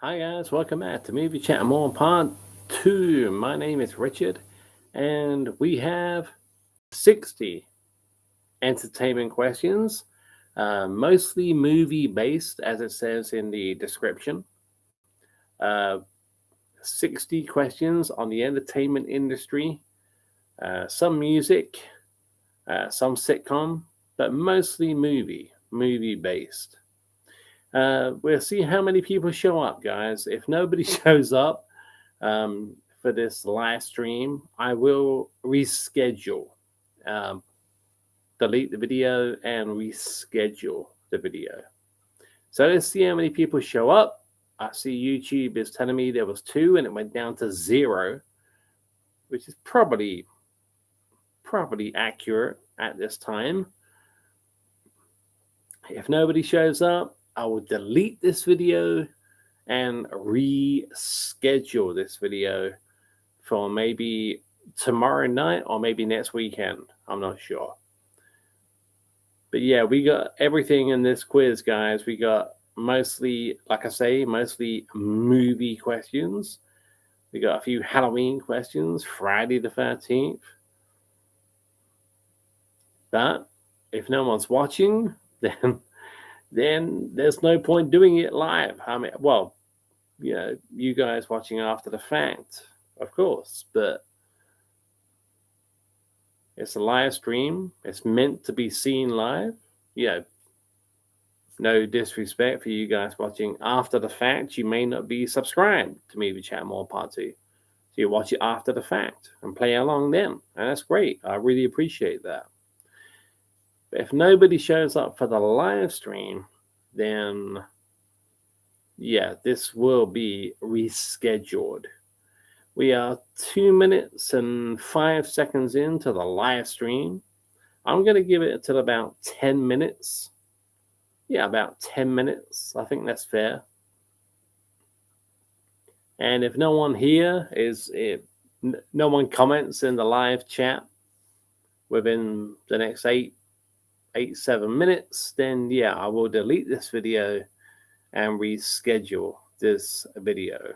Hi guys, welcome back to Movie Chat More Part 2. My name is Richard, and we have 60 entertainment questions, mostly movie based, as it says in the description. Uh, 60 questions on the entertainment industry, some music, some sitcom, but mostly movie based. We'll see how many people show up, guys. If nobody shows up, for this live stream, I will reschedule, um, delete the video, and reschedule the video. So let's see how many people show up. I see YouTube is telling me there was 2 and it went down to 0, which is probably accurate at this time. If nobody shows up, I will delete this video and reschedule this video for maybe tomorrow night or maybe next weekend. I'm not sure. But yeah, we got everything in this quiz, guys. We got mostly, like I say, mostly movie questions. We got a few Halloween questions, Friday the 13th. But if no one's watching, then there's no point doing it live. I mean, well, you guys watching after the fact, of course, but it's a live stream. It's meant to be seen live. No disrespect for you guys watching after the fact. You may not be subscribed to Movie Chat More Part 2. So you watch it after the fact and play along then. And that's great. I really appreciate that. But if nobody shows up for the live stream, then yeah, this will be rescheduled. We are 2 minutes and 5 seconds into the live stream. I'm going to give it until about 10 minutes. Yeah, about 10 minutes. I think that's fair. And if no one here no one comments in the live chat within the next 7 minutes, then yeah, I will delete this video and reschedule this video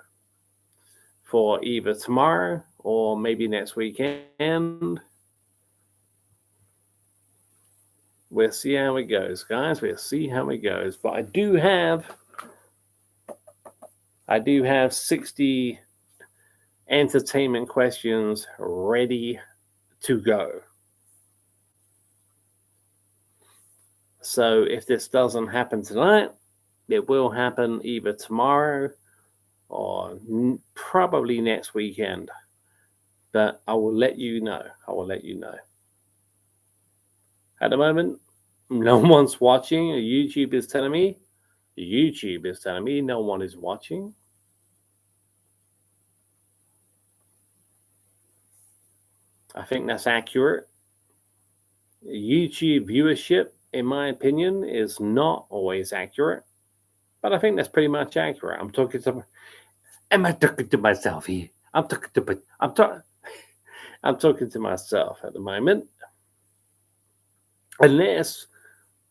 for either tomorrow or maybe next weekend. We'll see how it goes, guys. We'll see how it goes. But I do have 60 entertainment questions ready to go. So if this doesn't happen tonight, it will happen either tomorrow or probably next weekend. But I will let you know. At the moment, no one's watching. YouTube is telling me no one is watching. I think that's accurate. YouTube viewership, in my opinion, is not always accurate, but I think that's pretty much accurate. Am I talking to myself here? I'm talking to myself at the moment. Unless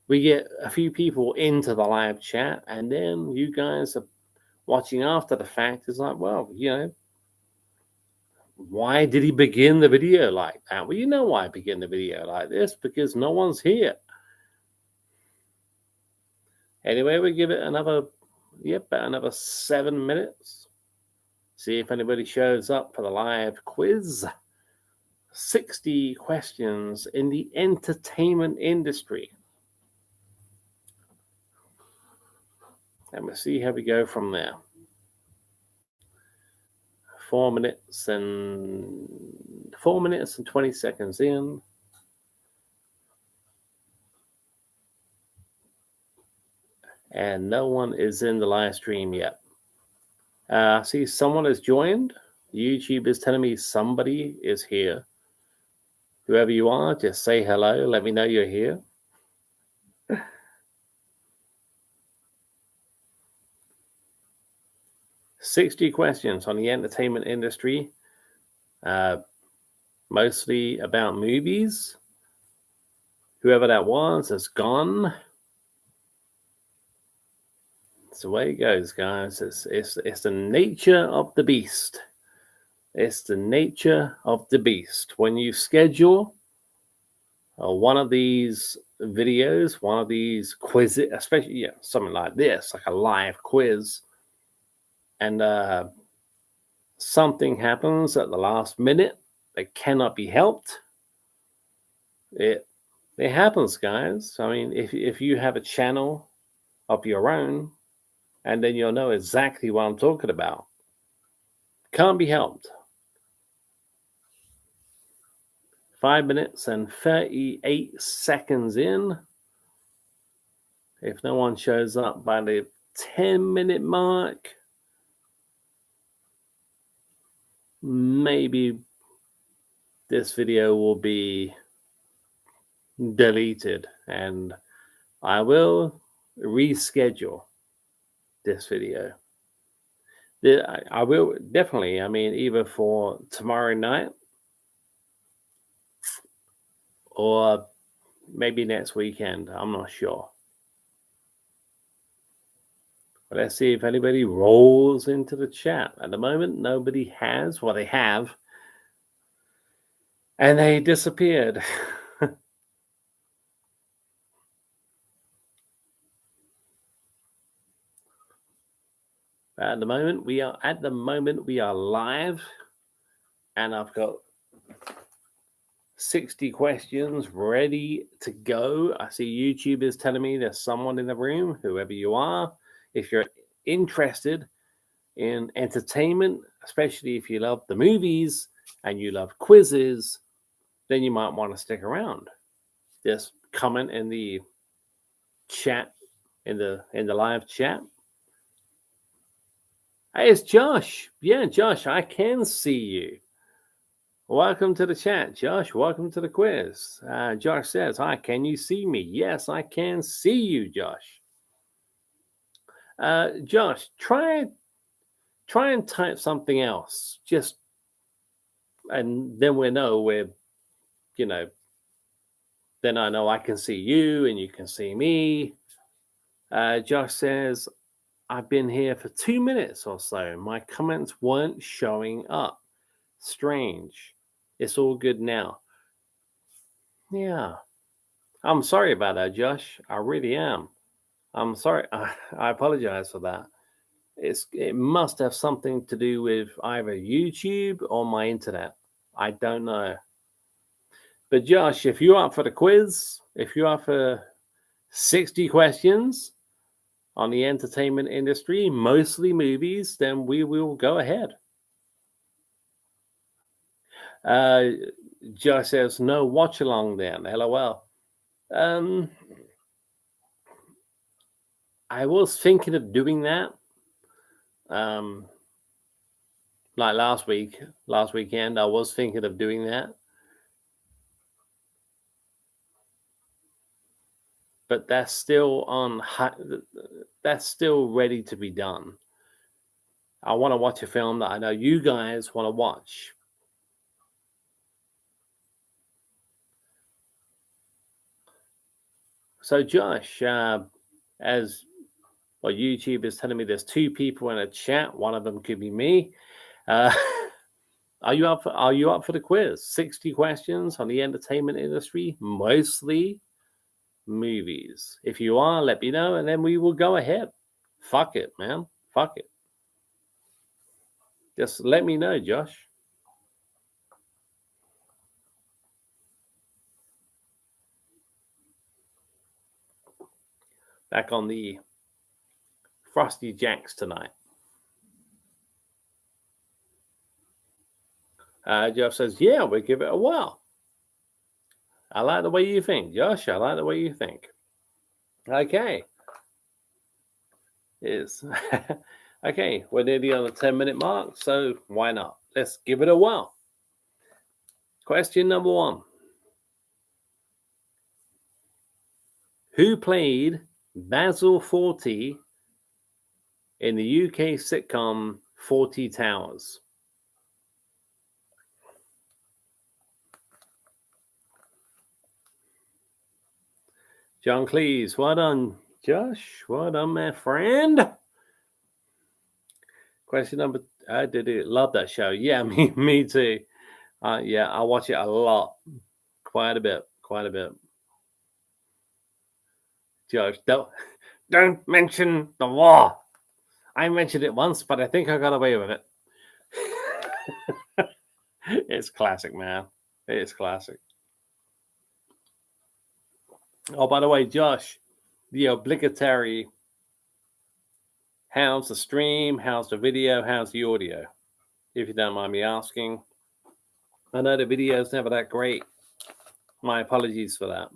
we get a few people into the live chat and then you guys are watching after the fact, it's like, well, why did he begin the video like that? Well, you know why I begin the video like this, because no one's here. Anyway, we give it another 7 minutes. See if anybody shows up for the live quiz. 60 questions in the entertainment industry. And we'll see how we go from there. 4 minutes and 20 seconds in. And no one is in the live stream yet. I see someone has joined. YouTube is telling me somebody is here. Whoever you are, just say hello. Let me know you're here. "60 questions on the entertainment industry, mostly about movies. Whoever that was has gone. It's the way it goes, guys. It's the nature of the beast. It's the nature of the beast. When you schedule one of these videos, one of these quizzes, especially something like this, like a live quiz, and something happens at the last minute that cannot be helped, it happens, guys. I mean, if you have a channel of your own, and then you'll know exactly what I'm talking about. Can't be helped. 5 minutes and 38 seconds in. If no one shows up by the 10-minute mark, maybe this video will be deleted and I will reschedule this video. I will definitely, I mean, either for tomorrow night or maybe next weekend. I'm not sure. But let's see if anybody rolls into the chat. At the moment, nobody has. Well, they have. And they disappeared. At the moment, we are live. And I've got 60 questions ready to go. I see YouTube is telling me there's someone in the room, whoever you are. If you're interested in entertainment, especially if you love the movies and you love quizzes, then you might want to stick around. Just comment in the chat, in the live chat. Hey, it's Josh. Yeah, Josh, I can see you. Welcome to the chat, Josh. Welcome to the quiz. Josh says, hi, can you see me? Yes, I can see you, Josh. Josh, try and type something else. Just, and then we know then I know I can see you and you can see me. Josh says, I've been here for 2 minutes or so. My comments weren't showing up. Strange. It's all good now. Yeah. I'm sorry about that, Josh. I really am. I'm sorry. I apologize for that. It must have something to do with either YouTube or my internet. I don't know. But Josh, if you're up for the quiz, if you're up for 60 questions on the entertainment industry, mostly movies, then we will go ahead. Josh says, no watch along then. LOL. I was thinking of doing that. Like last weekend, I was thinking of doing that. But that's still that's still ready to be done. I want to watch a film that I know you guys want to watch. So Josh, as well, YouTube is telling me there's 2 people in a chat. One of them could be me. Are you up for the quiz? 60 questions on the entertainment industry, mostly movies. If you are, let me know, and then we will go ahead. Fuck it, man. Fuck it. Just let me know, Josh. Back on the Frosty Jacks tonight. Jeff says, yeah, we'll give it a whirl. I like the way you think, Josh. I like the way you think. Okay. Okay, we're nearly on the 10-minute mark, so why not? Let's give it a whirl. Question number 1. Who played Basil Fawlty in the UK sitcom Fawlty Towers? John Cleese. Well done, Josh. Well done, my friend. Question number. I did it. Love that show. Yeah, me too. Yeah, I watch it a lot, quite a bit. Josh, don't mention the war. I mentioned it once, but I think I got away with it. It's classic, man. It's classic. Oh, by the way, Josh, the obligatory, how's the stream, how's the video, how's the audio? If you don't mind me asking. I know the video's never that great. My apologies for that.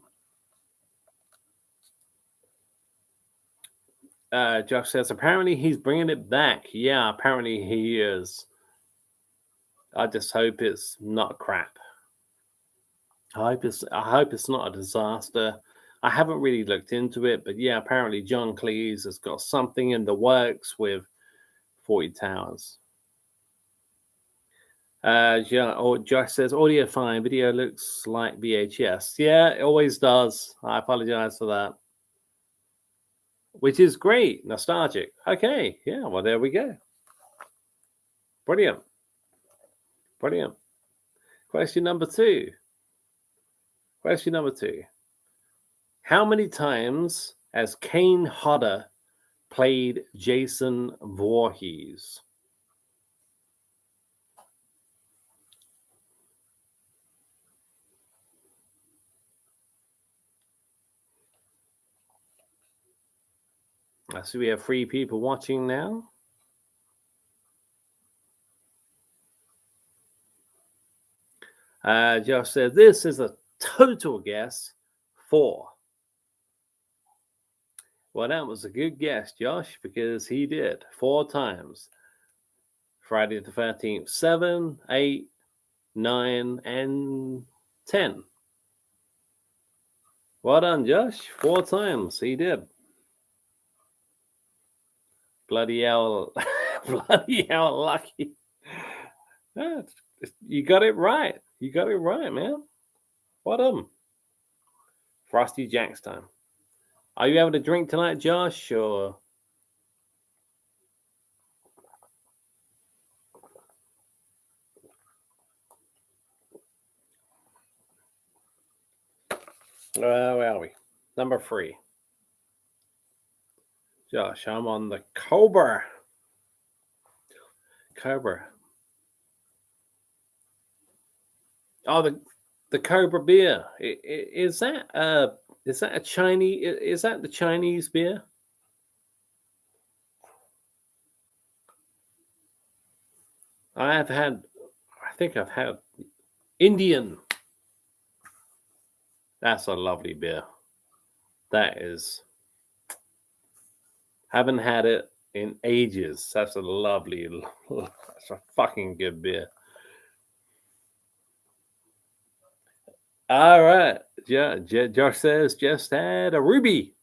Josh says, apparently he's bringing it back. Yeah, apparently he is. I just hope it's not crap. I hope it's not a disaster. I haven't really looked into it, but yeah, apparently John Cleese has got something in the works with 40 Towers. Josh says, audio fine, video looks like VHS. Yeah, it always does. I apologize for that. Which is great, nostalgic. Okay, yeah, well, there we go. Brilliant. Question number two. How many times has Kane Hodder played Jason Voorhees? I see we have 3 people watching now. Josh said, this is a total guess 4. Well, that was a good guess, Josh, because he did 4 times. Friday the 13th, 7, 8, 9, and 10. Well done, Josh. 4 times he did. Bloody hell. Bloody hell lucky. You got it right. You got it right, man. Well done. Frosty Jack's time. Are you having a drink tonight, Josh, or? Where are we? Number 3. Josh, I'm on the Cobra. Oh, the Cobra beer. Is that a Chinese? Is that the Chinese beer? I think I've had Indian. That's a lovely beer. That is. Haven't had it in ages. That's a fucking good beer. All right. Yeah, Josh says just had a Ruby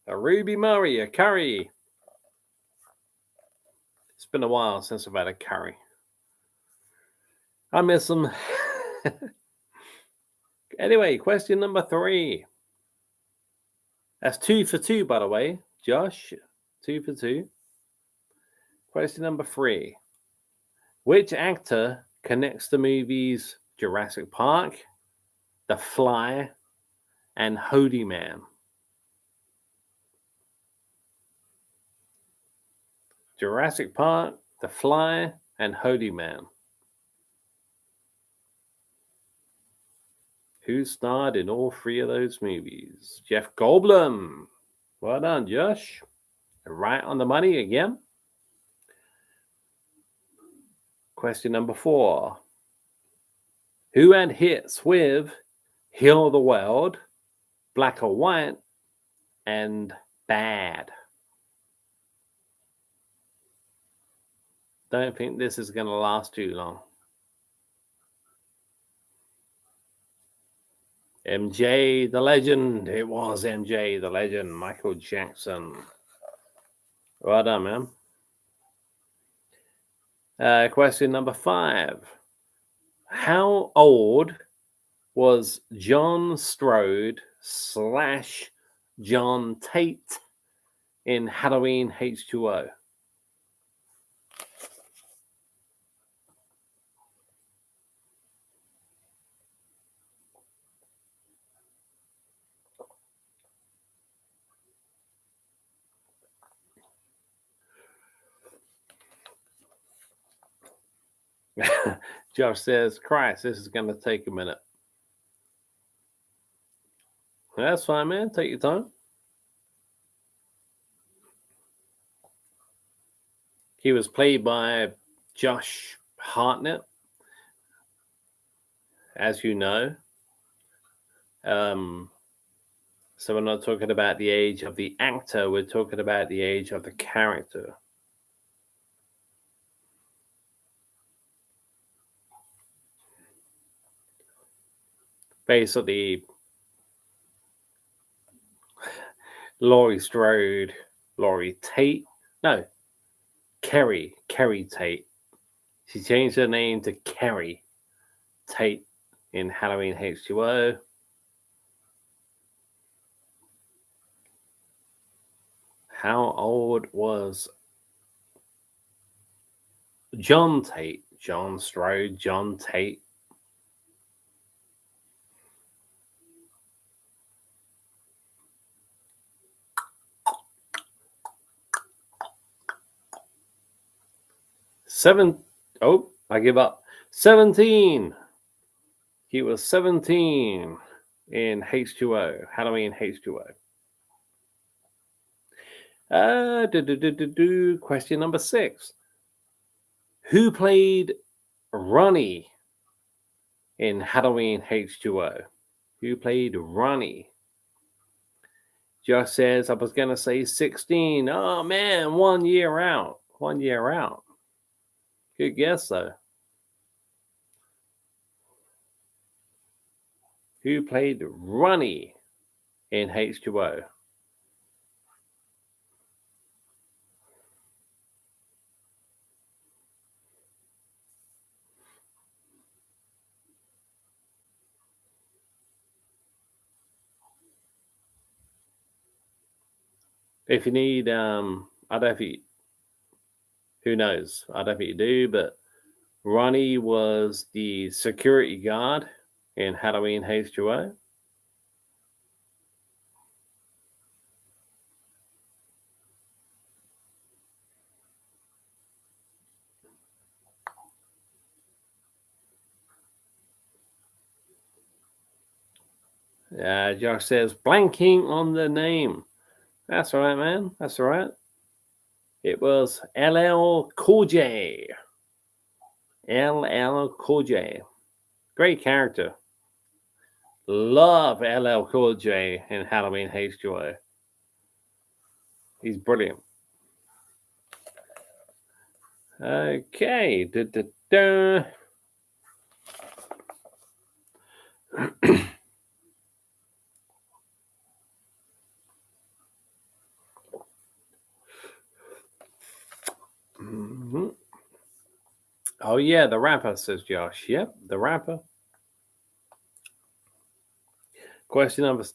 Murray, a curry. It's been a while since I've had a curry. I miss them. Anyway, question number 3. That's 2 for 2, by the way, Josh. 2 for 2. Question number 3. Which actor connects the movies Jurassic Park, The Fly, and Holy Man? Jurassic Park, The Fly, and Holy Man. Who starred in all 3 of those movies? Jeff Goldblum. Well done, Josh. Right on the money again. Question number 4. Who had hits with Heal the World, Black or White, and Bad? Don't think this is going to last too long. MJ the Legend. It was MJ the Legend, Michael Jackson. Well done, man. Question number 5. How old was John Strode / John Tate in Halloween H2O? Josh says, Christ, this is going to take a minute. That's fine, man. Take your time. He was played by Josh Hartnett, as you know. So we're not talking about the age of the actor, we're talking about the age of the character. Basically, Laurie Strode, Laurie Tate, no, Kerry Tate. She changed her name to Kerry Tate in Halloween H2O. How old was John Tate? John Strode, John Tate. I give up. 17. He was 17 in H2O, Halloween H2O. Question number 6. Who played Ronnie in Halloween H2O? Who played Ronnie? Josh says, I was going to say 16. Oh, man, 1 year out. 1 year out. Good guess, though. Who played Ronnie in H2O? If you need, I don't know if you, who knows? I don't think you do, but Ronnie was the security guard in Halloween H2O. Josh says, blanking on the name. That's all right, man. That's all right. It was LL Cool J. LL Cool J. Great character. Love LL Cool J in Halloween H2O. He's brilliant. Okay. Mm-hmm. Oh, yeah, the rapper, says Josh. Yep, the rapper. Question number.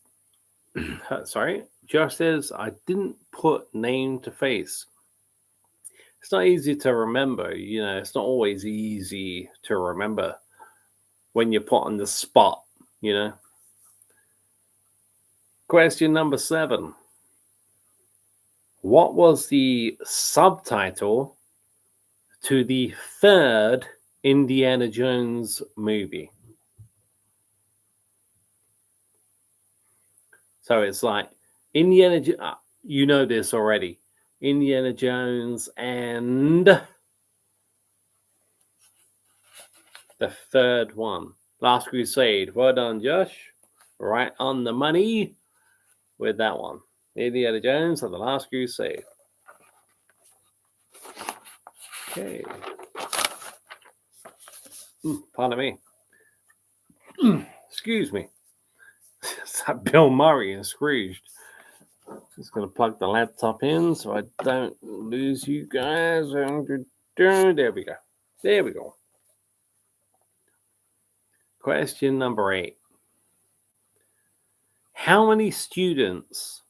Sorry. Josh says, I didn't put name to face. It's not easy to remember. You know, it's not always easy to remember when you're put on the spot, you know. Question number 7. What was the subtitle to the 3rd Indiana Jones movie? So it's like Indiana, you know this already. Indiana Jones and the 3rd one, Last Crusade. Well done, Josh. Right on the money with that one. Indiana Jones and the Last Crusade. Okay. Pardon me. Excuse me. It's that Bill Murray and Scrooged. Just going to plug the laptop in so I don't lose you guys. There we go. There we go. Question number 8. How many students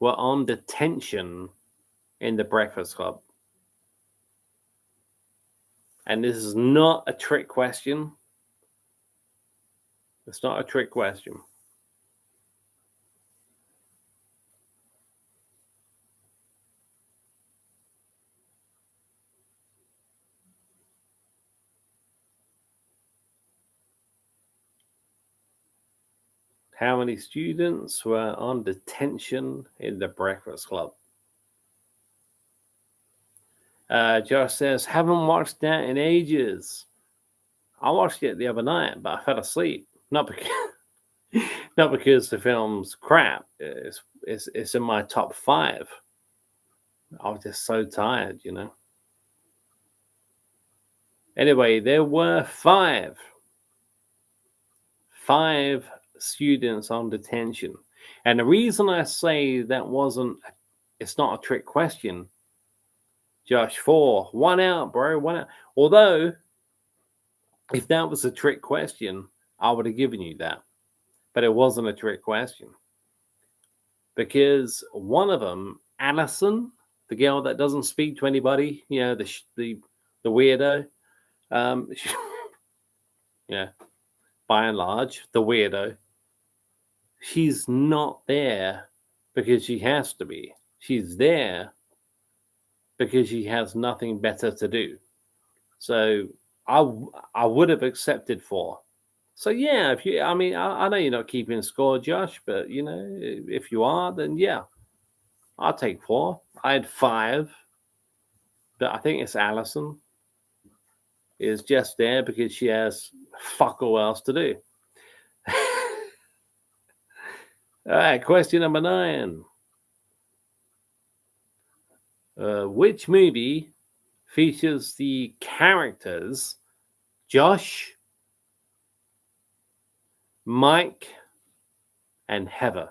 were on detention in the Breakfast Club? And this is not a trick question. It's not a trick question. How many students were on detention in the Breakfast Club? Josh says, haven't watched that in ages. I watched it the other night, but I fell asleep. Not because the film's crap. It's in my top 5. I was just so tired, you know. Anyway, there were 5 students on detention. And the reason I say it's not a trick question, Josh, 4, 1 out, bro, 1 out. Although, if that was a trick question, I would have given you that. But it wasn't a trick question. Because one of them, Allison, the girl that doesn't speak to anybody, you know, the weirdo, yeah, by and large, the weirdo, she's not there because she has to be. She's there because she has nothing better to do. So I would have accepted 4. So yeah, I know you're not keeping score, Josh, but you know, if you are, then yeah, I'll take 4. I had 5, but I think it's Allison is just there because she has fuck all else to do. All right, question number 9. Which movie features the characters Josh, Mike, and Heather?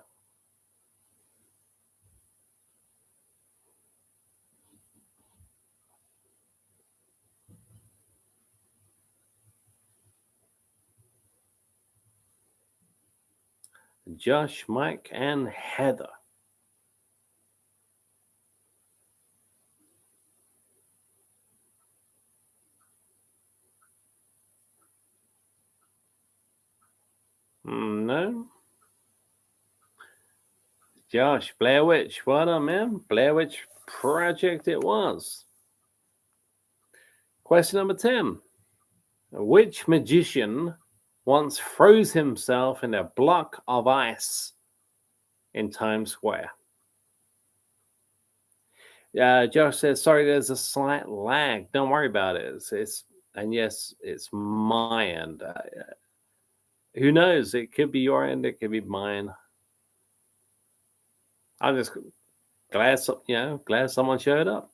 Josh, Mike, and Heather. No. Josh, Blair Witch. Well done, man. Blair Witch Project it was. Question number 10. Which magician once froze himself in a block of ice in Times Square? Josh says, sorry, there's a slight lag. Don't worry about it. And yes, it's my end. Who knows? It could be your end. It could be mine. I'm just glad, glad someone showed up.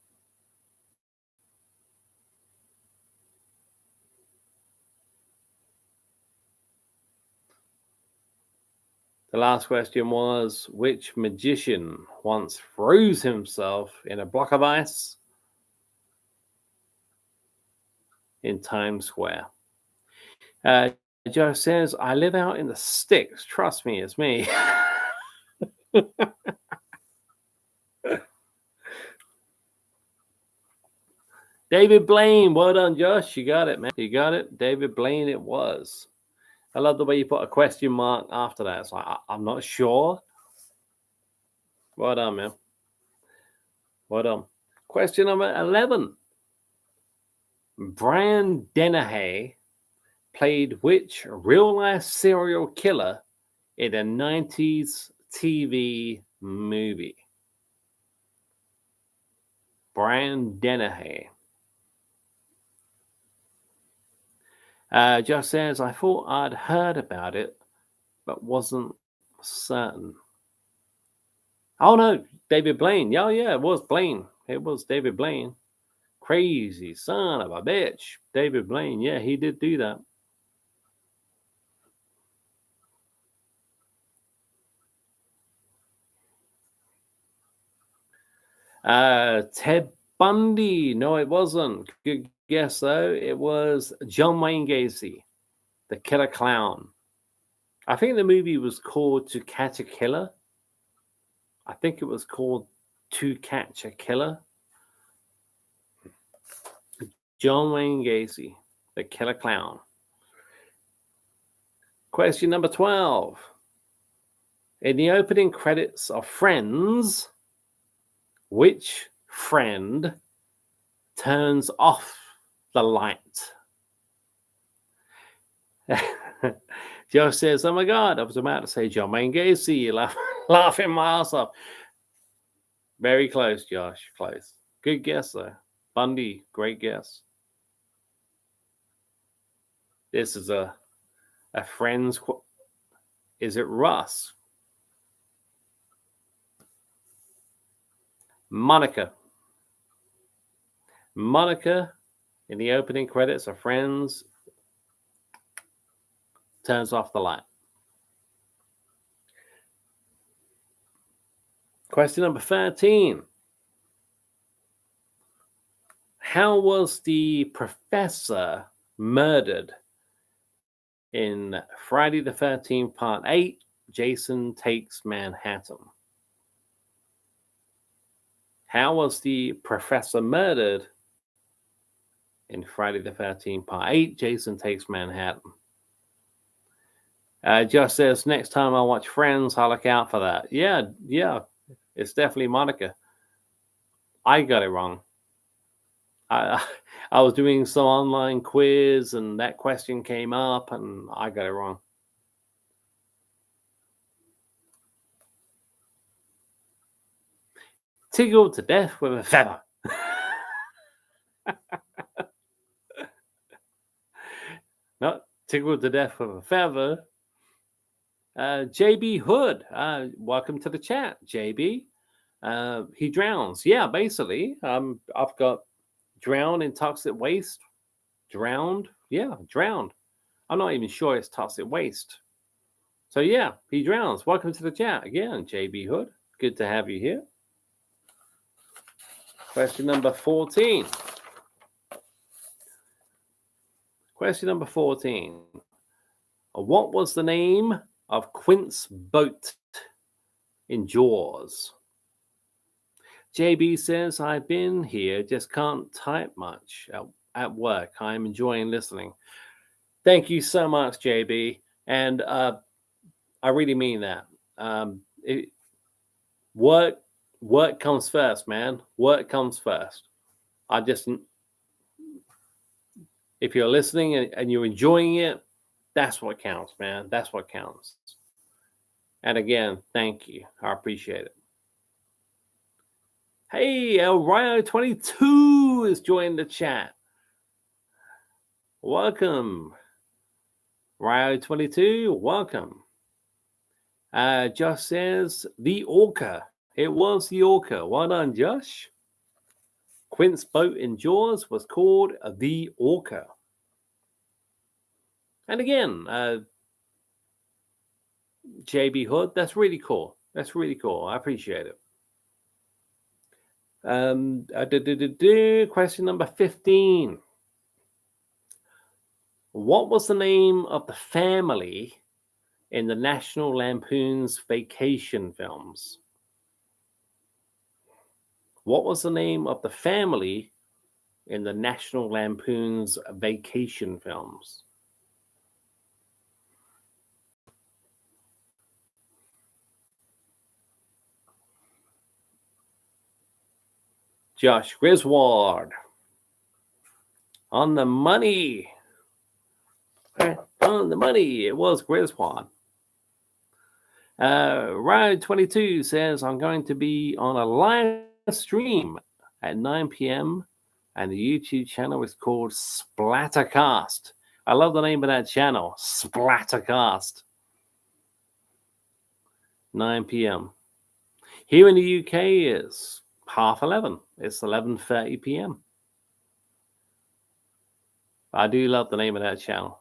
The last question was, which magician once froze himself in a block of ice in Times Square? Joe says, I live out in the sticks. Trust me, it's me. David Blaine. Well done, Josh. You got it, man. You got it. David Blaine it was. I love the way you put a question mark after that. It's like, I'm not sure. Well done, man. Well done. Question number 11. Brian Dennehy played which real-life serial killer in a 90s TV movie? Brian Dennehy. Josh says, I thought I'd heard about it, but wasn't certain. Oh, no, David Blaine. Yeah, it was Blaine. It was David Blaine. Crazy son of a bitch. David Blaine. Yeah, he did do that. Ted Bundy. No, it wasn't. Good guess, though. It was John Wayne Gacy, the killer clown. I think the movie was called To Catch a Killer. I think it was called To Catch a Killer. John Wayne Gacy, the killer clown. Question number 12. In the opening credits of Friends, which friend turns off the light? Joe says, "Oh my God, I was about to say Jermaine Gacy." Laughing my ass off. Very close, Josh. Close. Good guess, though. Bundy, great guess. This is a friend's. Is it Russ? Monica. Monica in the opening credits of Friends turns off the light. Question number 13. How was the professor murdered in Friday the 13th, Part 8, Jason Takes Manhattan? How was the professor murdered in Friday the 13th, Part 8, Jason Takes Manhattan? Just says, next time I watch Friends, I'll look out for that. Yeah, it's definitely Monica. I got it wrong. I was doing some online quiz and that question came up and I got it wrong. Tickled to death with a feather. Not tickled to death with a feather. JB Hood, welcome to the chat, JB. He drowns. Yeah, basically. I've got drowned in toxic waste. Drowned. Yeah, drowned. I'm not even sure it's toxic waste. So yeah, he drowns. Welcome to the chat again, JB Hood. Good to have you here. Question number 14. Question number 14. What was the name of Quint's boat in Jaws? JB says, I've been here, just can't type much at work. I'm enjoying listening. Thank you so much, JB. And I really mean that. Work comes first, man. Work comes first. If you're listening and you're enjoying it, that's what counts, man. That's what counts. And again, thank you. I appreciate it. Hey, El Rio 22 is joining the chat. Welcome. Rio 22, welcome. Josh says, the Orca. It was the Orca. Well done, Josh. Quint's boat in Jaws was called the Orca. And again, JB Hood, that's really cool. That's really cool. I appreciate it. Question number 15. What was the name of the family in the National Lampoon's Vacation films? What was the name of the family in the National Lampoon's Vacation films? Josh Griswold. On the money. On the money. It was Griswold. Ryan 22 says, I'm going to be on a live stream at 9 p.m. and the YouTube channel is called Splattercast. I love the name of that channel, Splattercast. 9 p.m. Here in the UK is 11:30. It's 11:30 p.m. I do love the name of that channel.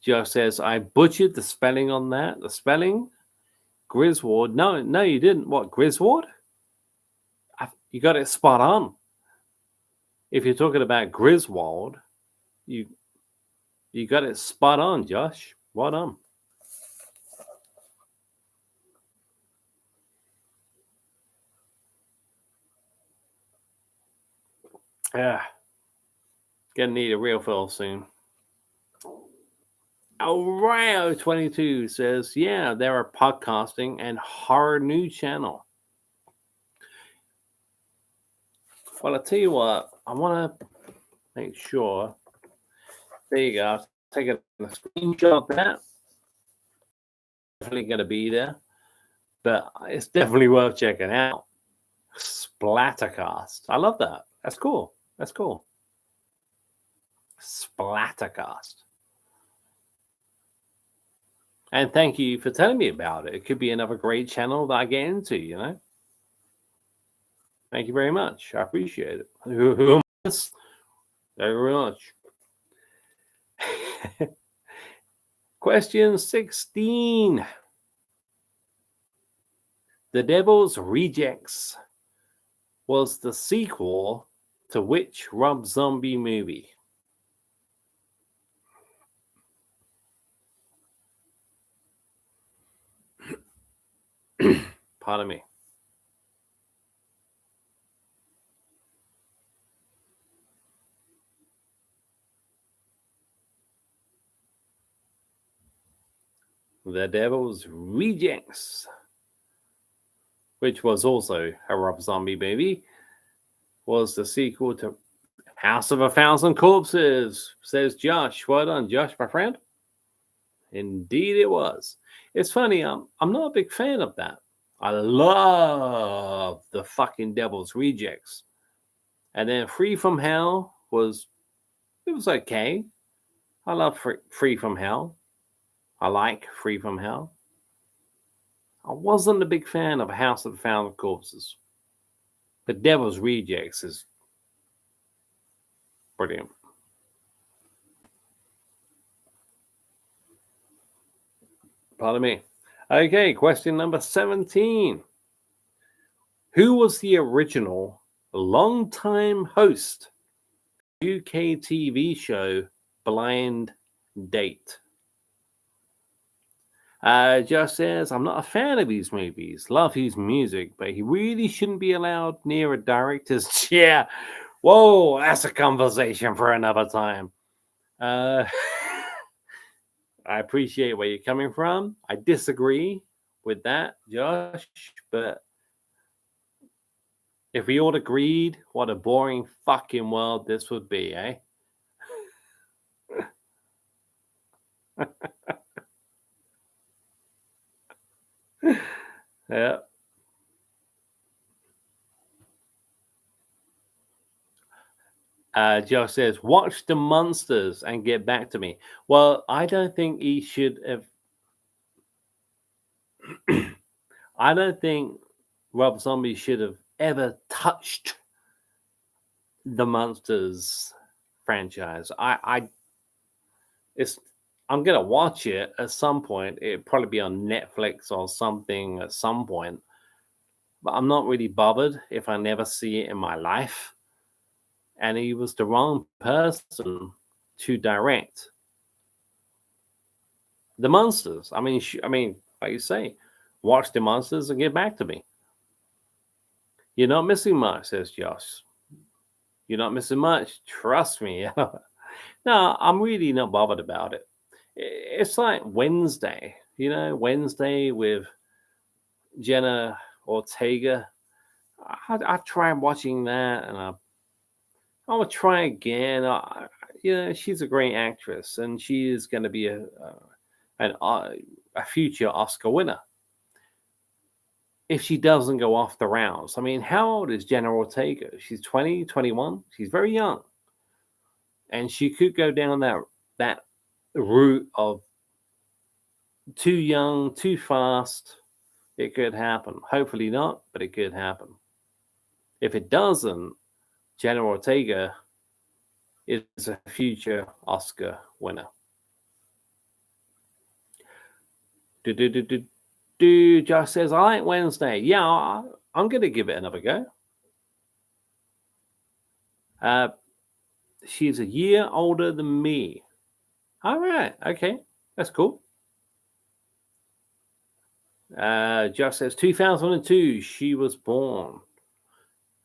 Joe says, I butchered the spelling on that. The spelling, Griswold. No, you didn't. What, Griswold? You got it spot on. If you're talking about Griswold, you got it spot on, Josh. Well done. Yeah. Gonna need a real fill soon. Rio 22 says, yeah, there are podcasting and horror news channel. Well, I'll tell you what, I want to make sure. There you go. take a screenshot of that. Definitely going to be there, but it's definitely worth checking out. Splattercast. I love that. That's cool. That's cool. Splattercast. And thank you for telling me about it. It could be another great channel that I get into, you know? Thank you very much. I appreciate it. Who am I? Thank you very much. Question 16. The Devil's Rejects was the sequel to which Rob Zombie movie? Pardon me. The Devil's Rejects, which was also a Rob Zombie movie, was the sequel to House of a Thousand Corpses, says Josh. Well done, Josh, my friend. Indeed it was. It's funny, I'm not a big fan of that. I love the fucking Devil's Rejects. And then Free From Hell was okay. I love Free From Hell. I like Free From Hell. I wasn't a big fan of House of the Thousand Corpses. The Devil's Rejects is brilliant. Pardon me. Okay, question number 17. Who was the original long-time host of UK TV show Blind Date? Just says, I'm not a fan of his movies. Love his music, but he really shouldn't be allowed near a director's chair. Whoa, that's a conversation for another time. I appreciate where you're coming from. I disagree with that, Josh, but if we all agreed, what a boring fucking world this would be, eh? Yeah. Josh says, watch The Monsters and get back to me. Well, I don't think he should have. I don't think Rob Zombie should have ever touched the Monsters franchise. I'm gonna watch it at some point. It'll probably be on Netflix or something at some point. But I'm not really bothered if I never see it in my life. And he was the wrong person to direct The Monsters. I mean, like you say, watch The Monsters and get back to me. You're not missing much, says Josh. You're not missing much. Trust me. No, I'm really not bothered about it. It's like Wednesday, Wednesday with Jenna Ortega. I tried watching that, and I will try again. She's a great actress, and she is going to be a future Oscar winner if she doesn't go off the rails. I mean, how old is Jenna Ortega? She's 20, 21. She's very young, and she could go down that route of too young, too fast. It could happen. Hopefully not, but it could happen. If it doesn't, Jenna Ortega is a future Oscar winner. Josh says, I like Wednesday. Yeah, I'm going to give it another go. She's a year older than me. All right. Okay. That's cool. Josh says 2002, she was born.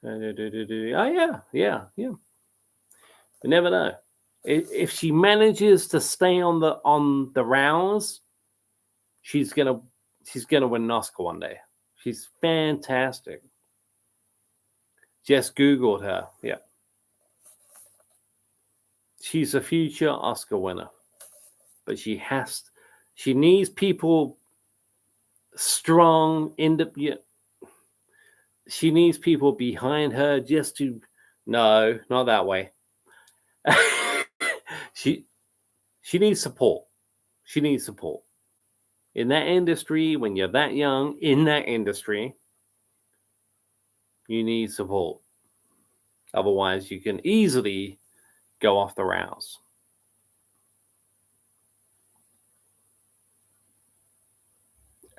Oh, yeah. You never know. If she manages to stay on the rounds, she's gonna win an Oscar one day. She's fantastic. Just Googled her. Yeah. She's a future Oscar winner. but she needs people strong, she needs people behind her just to, no, not that way. she needs support. She needs support. In that industry, when you're that young, in that industry, you need support. Otherwise, you can easily go off the rails.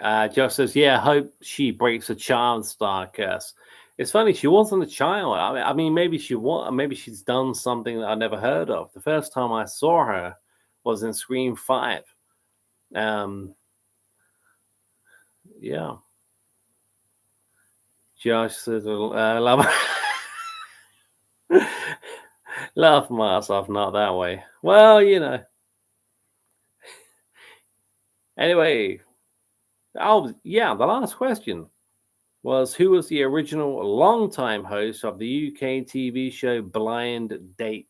Josh says, yeah, I hope she breaks a child star curse. It's funny, she wasn't a child. I mean, maybe she's done something that I never heard of. The first time I saw her was in Scream 5. Yeah. Josh says, love laugh my ass off, not that way. Well, Anyway, the last question was, who was the original long-time host of the UK TV show Blind Date?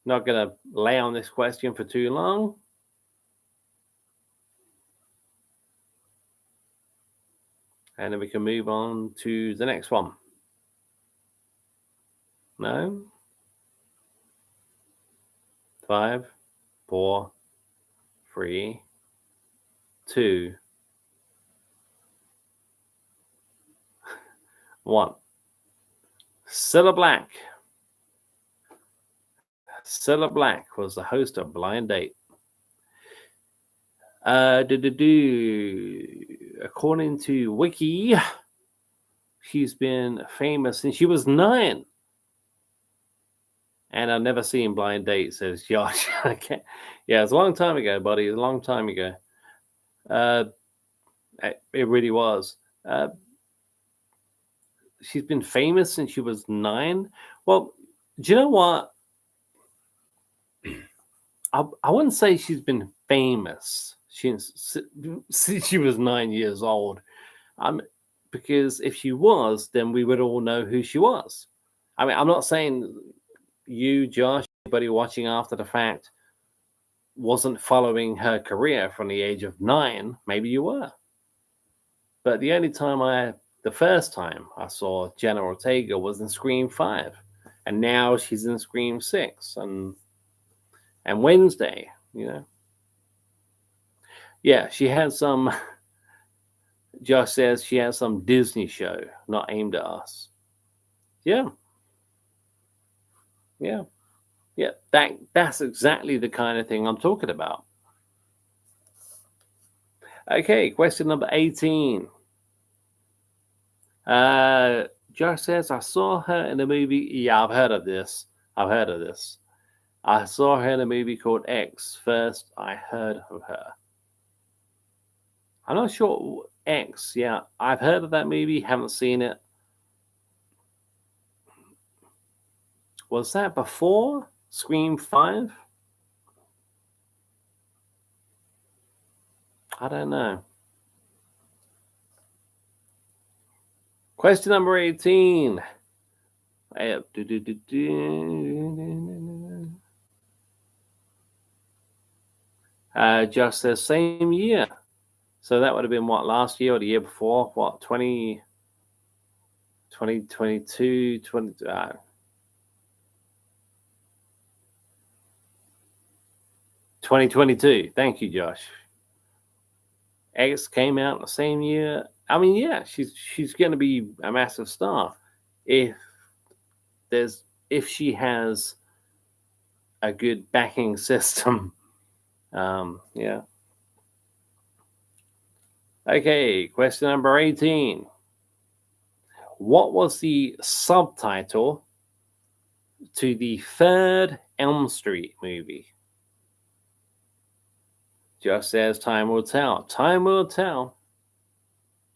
Not going to lay on this question for too long. And then we can move on to the next one. No? 5, 4, 3, 2, 1. Cilla Black. Cilla Black was the host of Blind Date. According to Wiki, she's been famous since she was 9. And I've never seen Blind Date, says Josh. Okay. Yeah, it's a long time ago, buddy. It's a long time ago. It really was. She's been famous since she was 9. Well, do you know what? I wouldn't say she's been famous since she was 9 years old. Because if she was, then we would all know who she was. I mean, I'm not saying you, Josh, anybody watching after the fact wasn't following her career from the age of 9. Maybe you were. But the first time I saw Jenna Ortega was in Scream 5. And now she's in Scream 6 and Wednesday, Yeah, she had some, Josh says she has some Disney show not aimed at us. Yeah. Yeah. Yeah. That's exactly the kind of thing I'm talking about. Okay, question number 18. Josh says, I saw her in a movie. Yeah, I've heard of this. I saw her in a movie called X. First, I heard of her. I'm not sure. X, yeah. I've heard of that movie, haven't seen it. Was that before Scream 5? I don't know. Question number 18. Just the same year. So that would have been what, last year or the year before? What, 2022, 2022. Thank you, Josh. X came out the same year. I mean, yeah, she's going to be a massive star if she has a good backing system. Yeah. Okay, question number 18. What was the subtitle to the third Elm Street movie? Just says time will tell. Time will tell.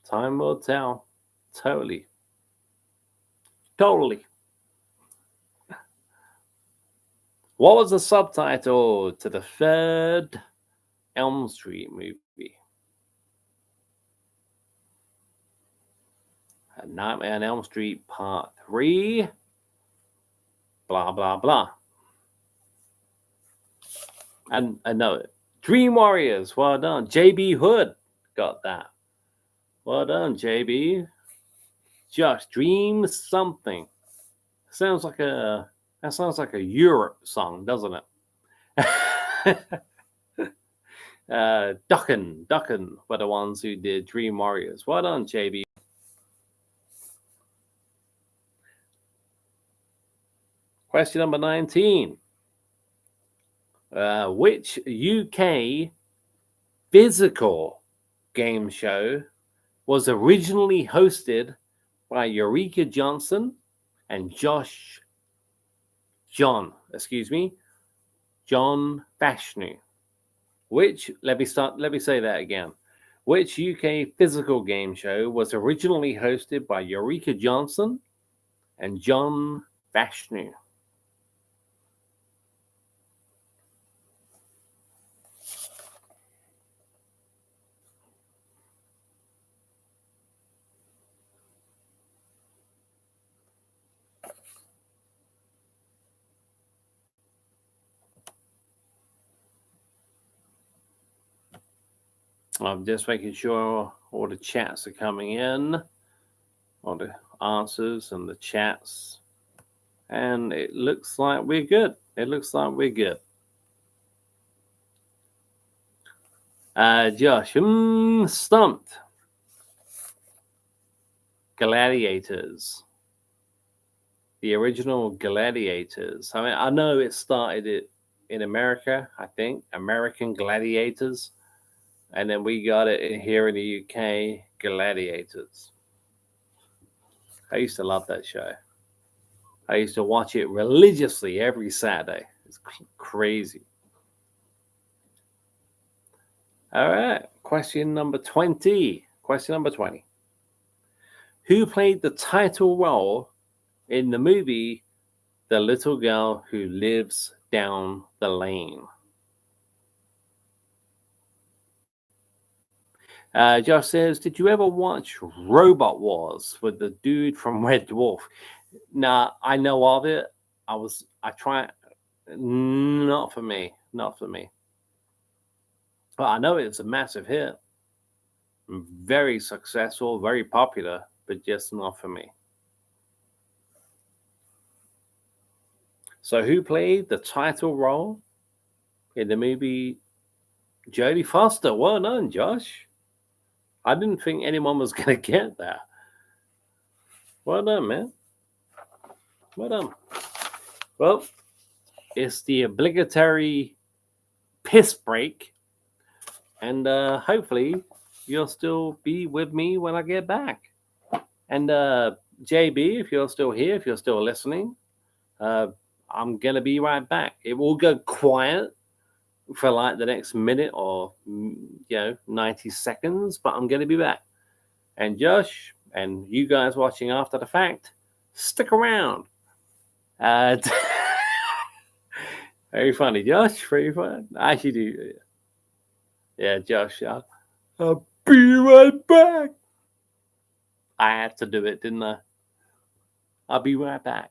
Time will tell. Totally. What was the subtitle to the third Elm Street movie? Nightmare on Elm Street Part 3. Blah, blah, blah. And I know it. Dream Warriors, well done. JB Hood got that. Well done, JB. Josh, Dream Something. Sounds like a that sounds like a Europe song, doesn't it? Duckin were the ones who did Dream Warriors. Well done, JB. Question number 19. Which UK physical game show was originally hosted by Eureka Johnson and John Fashanu? Let me say that again. Which UK physical game show was originally hosted by Eureka Johnson and John Fashanu? I'm just making sure all the chats are coming in, all the answers and the chats. And it looks like we're good. Josh, stumped. Gladiators. The original Gladiators. I mean, I know it started in America, I think. American Gladiators. And then we got it here in the UK, Gladiators. I used to love that show. I used to watch it religiously every Saturday. It's crazy. All right. Question number 20. Who played the title role in the movie The Little Girl Who Lives Down the Lane? Josh says, did you ever watch Robot Wars with the dude from Red Dwarf? Nah, I know of it. I tried. Not for me. But I know it's a massive hit. Very successful, very popular, but just not for me. So who played the title role in the movie Jodie Foster? Well done, Josh. I didn't think anyone was going to get that. Well done, man. Well done. Well, it's the obligatory piss break. And hopefully you'll still be with me when I get back. And JB, if you're still here, if you're still listening, I'm going to be right back. It will go quiet for like the next minute or 90 seconds, but I'm going to be back. And Josh and you guys watching after the fact, stick around. Very funny, Josh. Very fun. I actually do. Yeah, Josh. I'll be right back. I had to do it, didn't I? I'll be right back.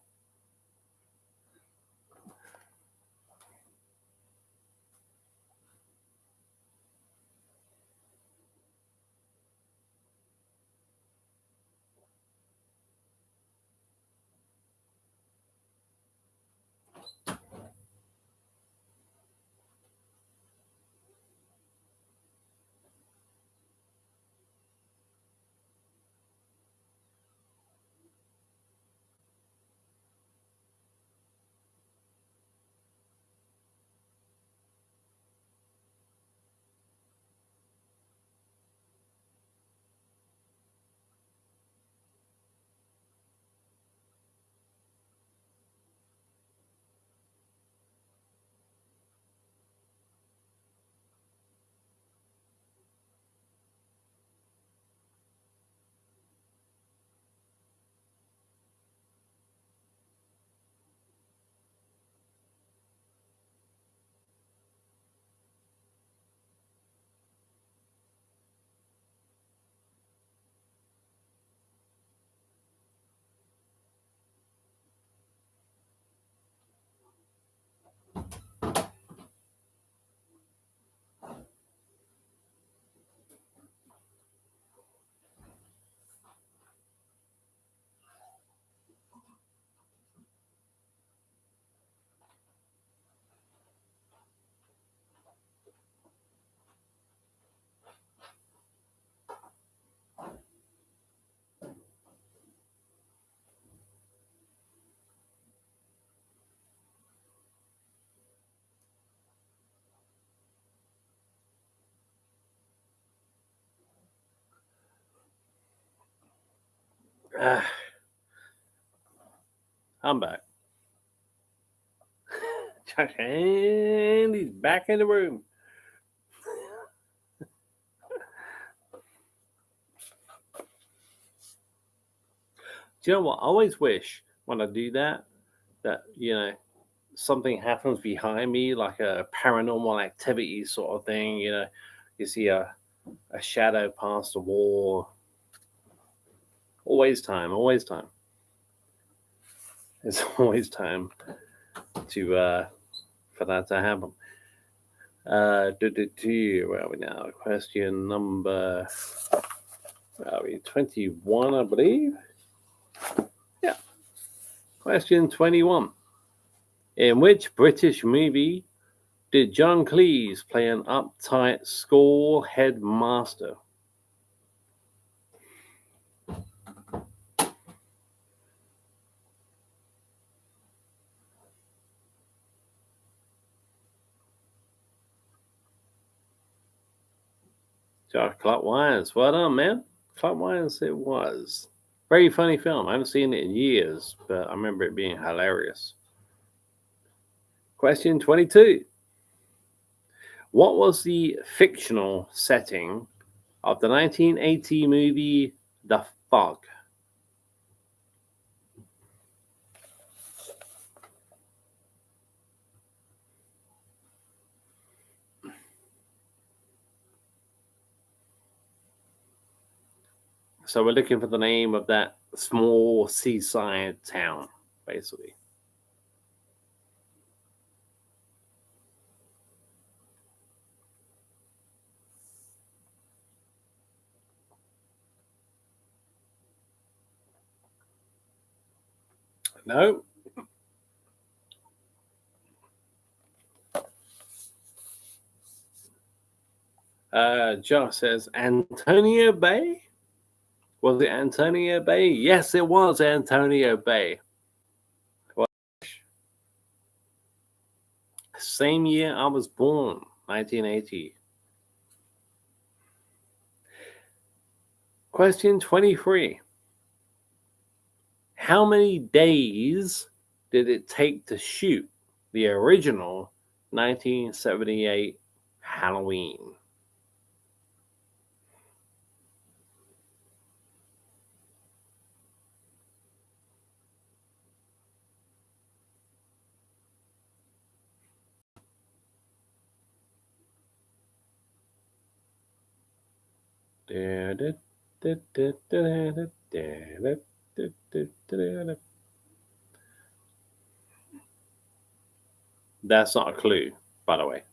I'm back. And he's back in the room. Do you know what? I always wish when I do that, something happens behind me, like a paranormal activity sort of thing. You see a shadow past the wall. Always time. There's always time to for that to happen. Where are we now? Question number 21, I believe. Yeah. Question 21. In which British movie did John Cleese play an uptight school headmaster? Josh Clark Wines. Well done, man. Clark Wines it was. Very funny film. I haven't seen it in years, but I remember it being hilarious. Question 22. What was the fictional setting of the 1980 movie The Fog? So we're looking for the name of that small seaside town, basically. No. Josh says Antonio Bay. Was it Antonio Bay? Yes, it was Antonio Bay. Same year I was born, 1980. Question 23. How many days did it take to shoot the original 1978 Halloween? That's not a clue, by the way.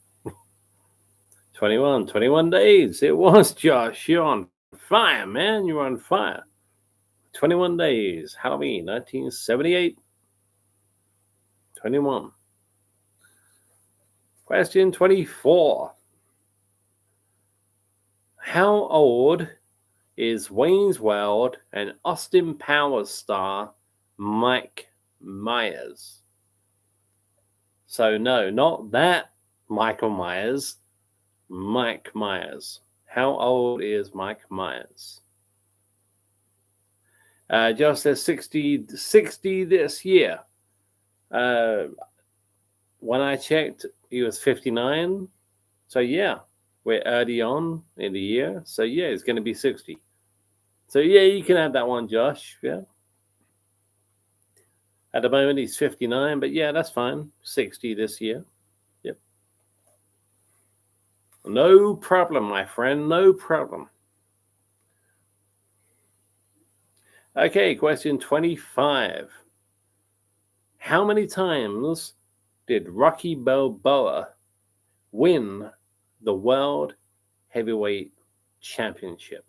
21 days. It was, Josh. You're on fire, man. You're on fire. 21 days. Halloween, 1978. 21. Question 24. How old is Wayne's World and Austin Powers star Mike Myers? So, no, not that Michael Myers. Mike Myers. How old is Mike Myers? Just says 60 this year. When I checked, he was 59. So, yeah, we're early on in the year. So, yeah, it's going to be 60. So, yeah, you can have that one, Josh. Yeah. At the moment, he's 59, but yeah, that's fine. 60 this year. Yep. No problem, my friend. No problem. Okay, question 25. How many times did Rocky Balboa win the World Heavyweight Championship?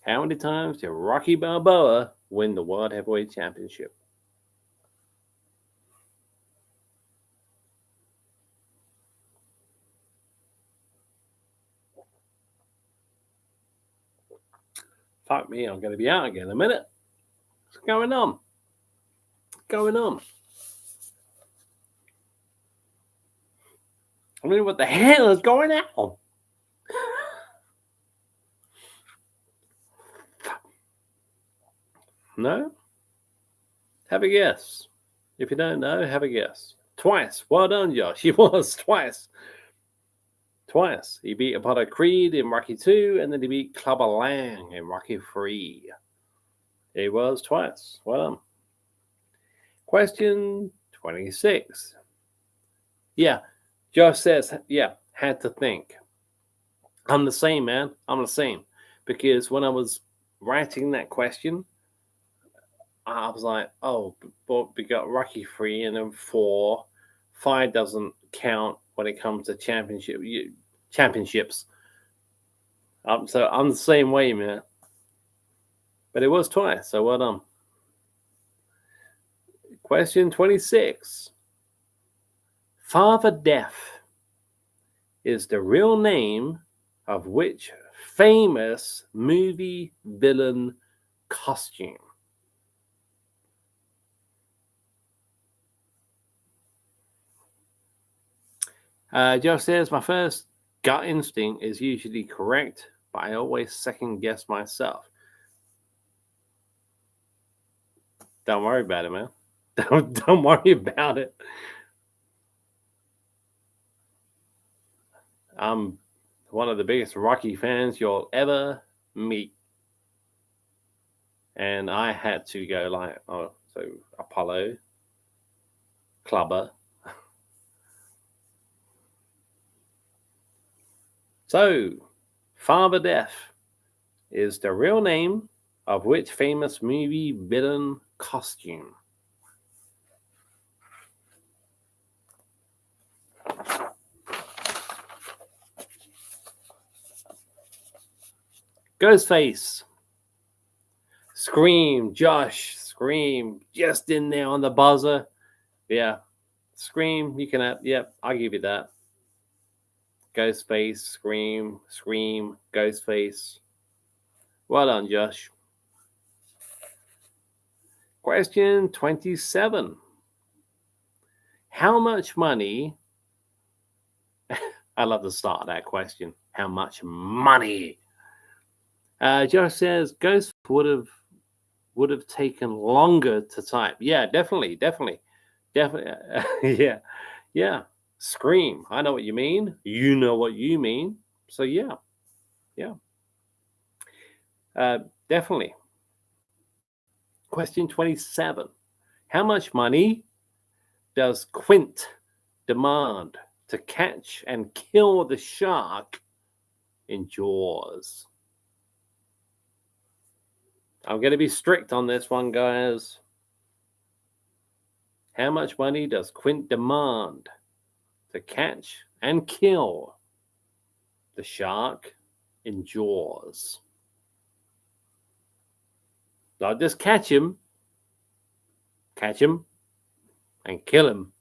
How many times did Rocky Balboa win the World Heavyweight Championship? Fuck me, I'm going to be out again in a minute. What's going on? What's going on? I mean, what the hell is going on? No? Have a guess. If you don't know, have a guess. Twice. Well done, Josh. He was twice. Twice. He beat Apollo Creed in Rocky 2, and then he beat Clubber Lang in Rocky 3. He was twice. Well done. Question 26. Yeah, Josh says, yeah, had to think. I'm the same, man. I'm the same. Because when I was writing that question, I was like, oh, but we got Rocky 3 and then 4. 5 doesn't count when it comes to championships. So I'm the same way, man. But it was twice, so well done. Question 26. Father Death is the real name of which famous movie villain costume? Josh says, my first gut instinct is usually correct, but I always second guess myself. Don't worry about it, man. Don't worry about it. I'm one of the biggest Rocky fans you'll ever meet. And I had to go like, so Apollo, Clubber. So, Father Death is the real name of which famous movie villain costume? Ghostface. Scream, Josh. Scream, just in there on the buzzer. Yeah, Scream. You can. Yep, I'll give you that. Ghostface, Scream, Ghostface. Well done, Josh. Question 27. How much money? I love the start of that question. How much money? Josh says Ghost would have taken longer to type. Yeah, definitely. Yeah. Scream. I know what you mean. You know what you mean. So yeah. Definitely. Question 27. How much money does Quint demand to catch and kill the shark in Jaws? I'm going to be strict on this one, guys. How much money does Quint demand to catch and kill the shark in Jaws? Not just catch him, and kill him.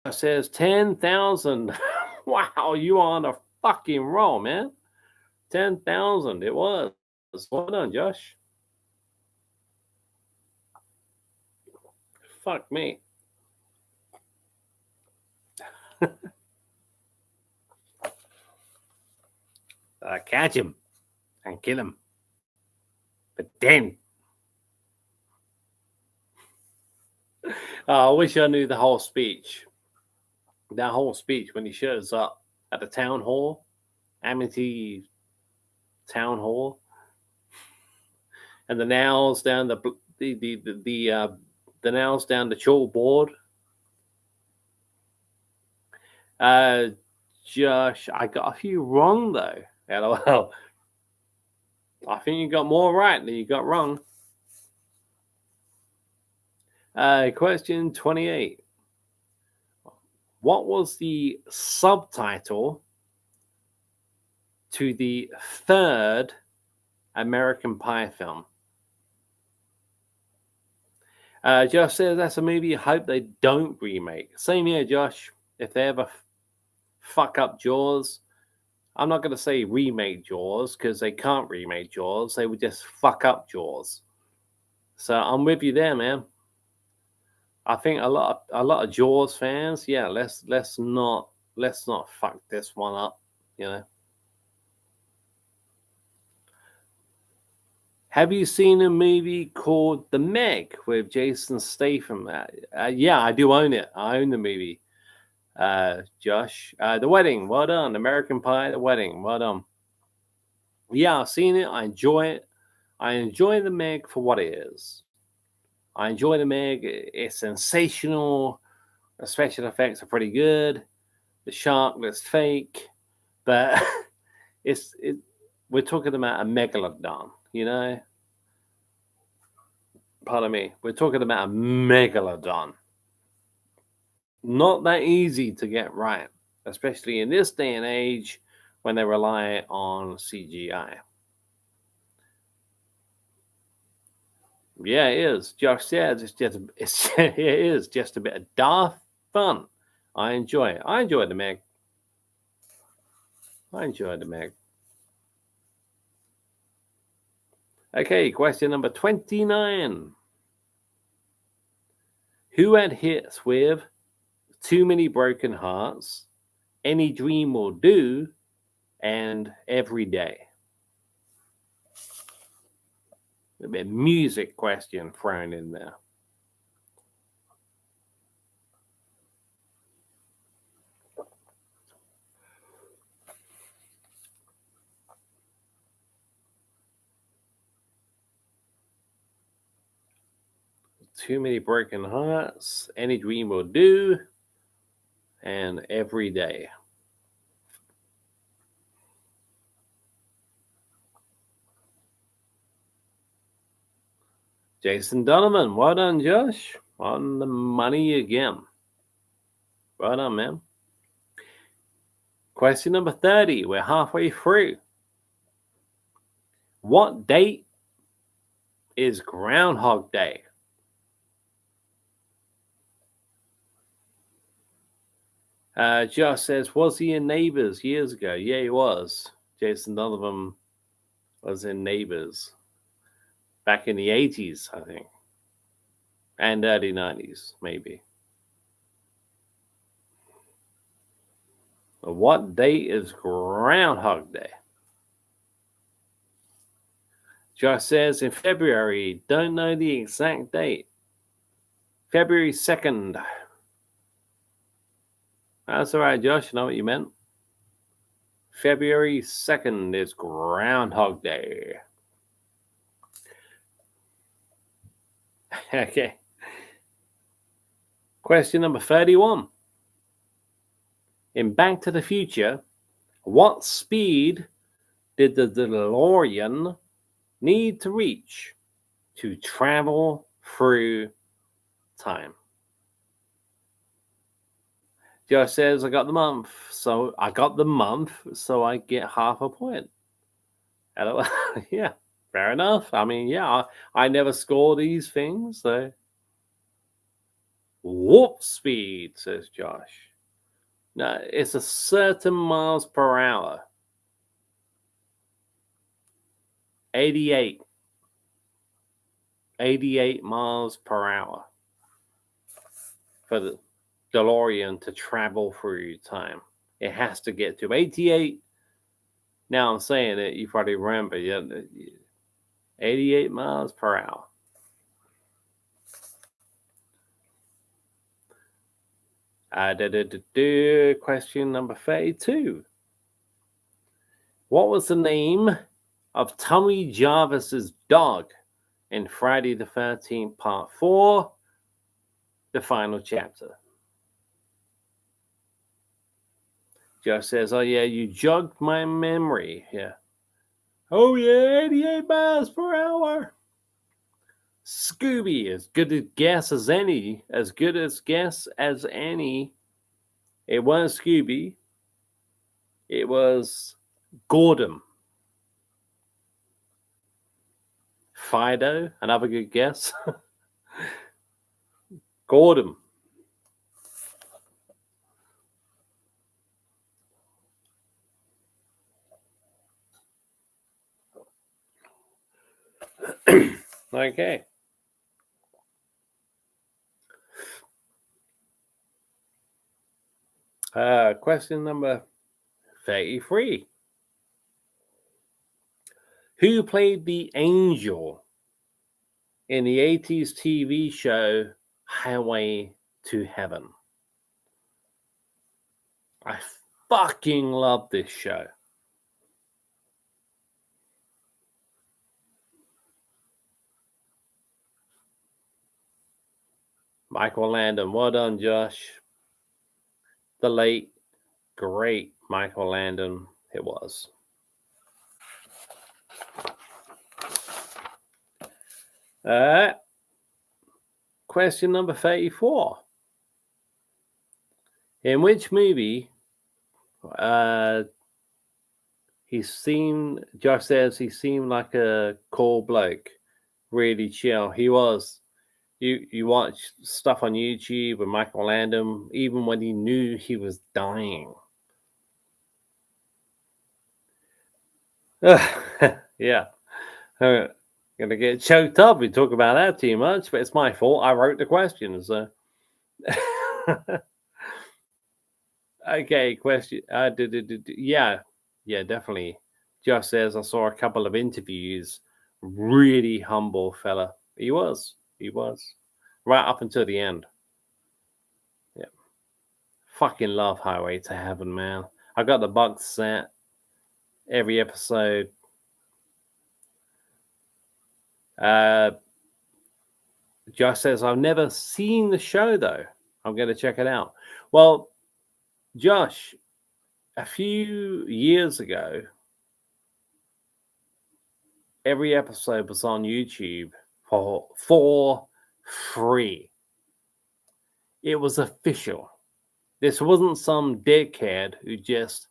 It says 10,000. Wow, you are on a fucking roll, man. 10,000. It was. Well done, Josh. Fuck me. Catch him and kill him. But then, I wish I knew the whole speech. That whole speech when he shows up at the town hall, Amity Town Hall, and the nails down the nails down the chalkboard. Josh, I got a few wrong though. LOL. I think you got more right than you got wrong. Question 28. What was the subtitle to the third American Pie film? Josh says that's a movie I hope they don't remake. Same here, Josh. If they ever fuck up Jaws, I'm not going to say remake Jaws because they can't remake Jaws. They would just fuck up Jaws. So I'm with you there, man. I think a lot of Jaws fans, yeah, let's not fuck this one up, you know. Have you seen a movie called The Meg with Jason Statham? Yeah, I do own it. I own the movie. Josh, The Wedding, well done. American Pie, The Wedding, well done. Yeah, I've seen it. I enjoy it. I enjoy The Meg for what it is. I enjoy The Meg. It's sensational. The special effects are pretty good. The shark looks fake, but we're talking about a megalodon, you know. Pardon me. We're talking about a megalodon. Not that easy to get right, especially in this day and age when they rely on CGI. Yeah, it is. Josh says it is just a bit of daft fun. I enjoy it. I enjoy The Meg. Okay, question number 29. Who had hits with Too Many Broken Hearts, Any Dream Will Do, and Every Day? A bit of music question thrown in there. Too Many Broken Hearts, Any Dream Will Do, and Every Day. Jason Donovan, well done, Josh. On the money again. Well done, man. Question number 30. We're halfway through. What date is Groundhog Day? Josh says, was he in Neighbors years ago? Yeah, he was. Jason Donovan was in Neighbors back in the 80s, I think, and early 90s, maybe. What date is Groundhog Day? Josh says in February. Don't know the exact date. February 2nd. That's all right, Josh. I know what you meant. February 2nd is Groundhog Day. Okay. Question number 31. In Back to the Future, what speed did the DeLorean need to reach to travel through time? Josh says, I got the month, so I get half a point. Yeah, fair enough. I mean, yeah, I never score these things, so. Warp speed, says Josh. No, it's a certain miles per hour. 88. 88 miles per hour for the DeLorean to travel through time. It has to get to 88. Now I'm saying it, you probably remember, 88 miles per hour. Question number 32. What was the name of Tommy Jarvis's dog in Friday the 13th Part 4, the final chapter? Josh says, oh yeah, you jogged my memory. Yeah. Oh yeah, 88 miles per hour. Scooby, as good a guess as any. It wasn't Scooby. It was Gordon. Fido, another good guess. Gordon. Okay. Question number 33. Who played the angel in the 80s TV show Highway to Heaven? I fucking love this show. Michael Landon. Well done, Josh. The late, great Michael Landon it was. Question number 34. In which movie Josh says he seemed like a cool bloke, really chill. He was. You watch stuff on YouTube with Michael Landon, even when he knew he was dying. Yeah. Gonna get choked up. We talk about that too much, but it's my fault. I wrote the questions. So. Okay, question. Yeah, definitely. Josh says I saw a couple of interviews. Really humble fella. He was. Right up until the end. Yeah. Fucking love Highway to Heaven, man. I got the box set. Every episode. Josh says I've never seen the show though. I'm going to check it out. Well, Josh, a few years ago, every episode was on YouTube for free. It was official. This wasn't some dickhead who just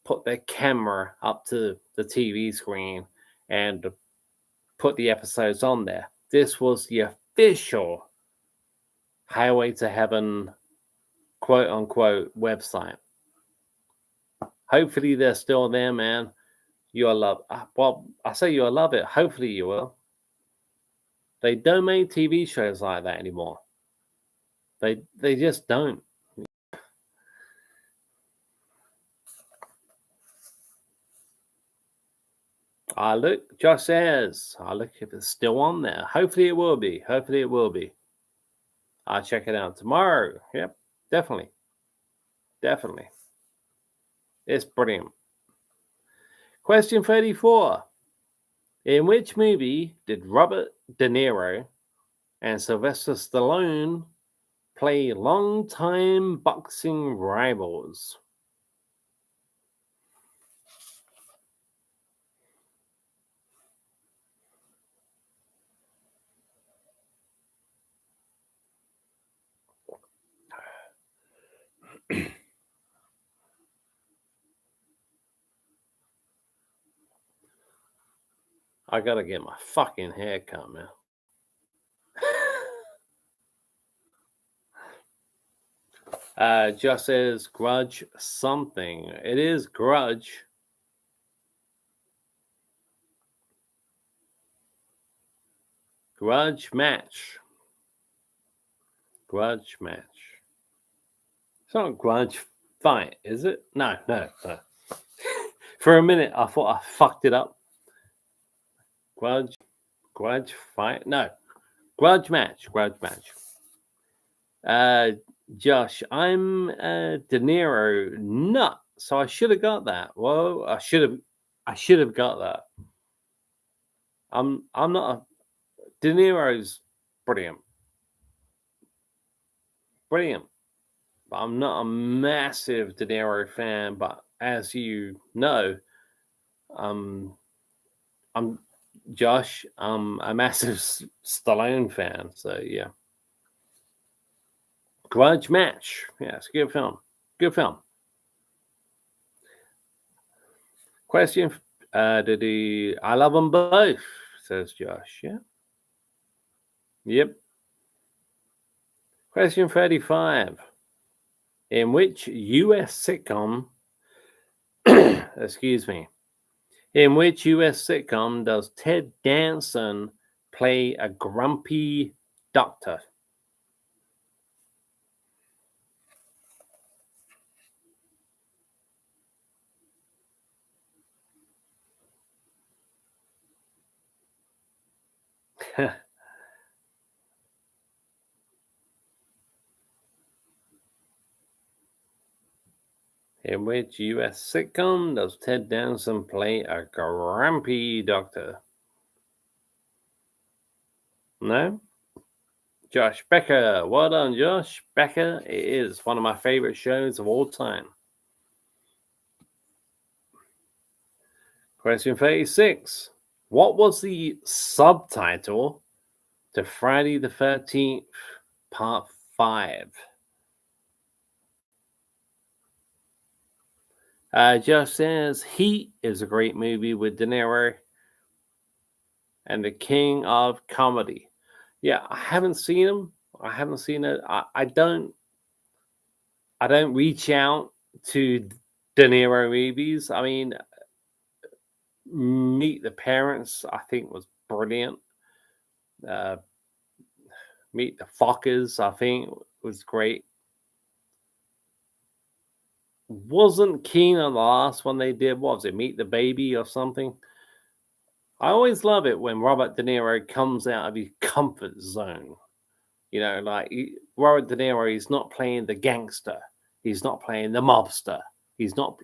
put their camera up to the TV screen and put the episodes on there. This was the official Highway to Heaven quote unquote website. Hopefully they're still there, man. You'll love. Well, I say you'll love it. Hopefully you will. They don't make TV shows like that anymore. They just don't. Look, Josh says, look if it's still on there. Hopefully it will be. I'll check it out tomorrow. Yep, definitely. It's brilliant. Question 34. In which movie did Robert De Niro and Sylvester Stallone play longtime boxing rivals? I gotta get my fucking hair cut, man. Just says Grudge something. It is Grudge. Grudge match. It's not Grudge fight, is it? No. For a minute, I thought I fucked it up. Grudge fight? No. Grudge match. Josh, I'm a De Niro nut, so I should have got that. Well, I should have got that. I'm not a De Niro's brilliant. But I'm not a massive De Niro fan, but as you know, I'm Josh, I'm a massive Stallone fan, so yeah. Grudge match. Yeah, it's a good film. Question. I love them both, says Josh. Yeah. Yep. Question 35. In which U.S. sitcom, excuse me, in which U.S. sitcom does Ted Danson play a grumpy doctor? In which U.S. sitcom does Ted Danson play a grumpy doctor? No? Josh Becker. Well done, Josh. Becker is one of my favorite shows of all time. Question 36. What was the subtitle to Friday the 13th, Part 5? Josh says Heat is a great movie with De Niro and the king of comedy. Yeah, I haven't seen him. I haven't seen it. I don't reach out to De Niro movies. I mean, Meet the Parents, I think, was brilliant. Meet the Fockers, I think, was great. Wasn't keen on the last one they did. What was it? Meet the Baby or something? I always love it when Robert De Niro comes out of his comfort zone. You know, like Robert De Niro, he's not playing the gangster. He's not playing the mobster. He's not,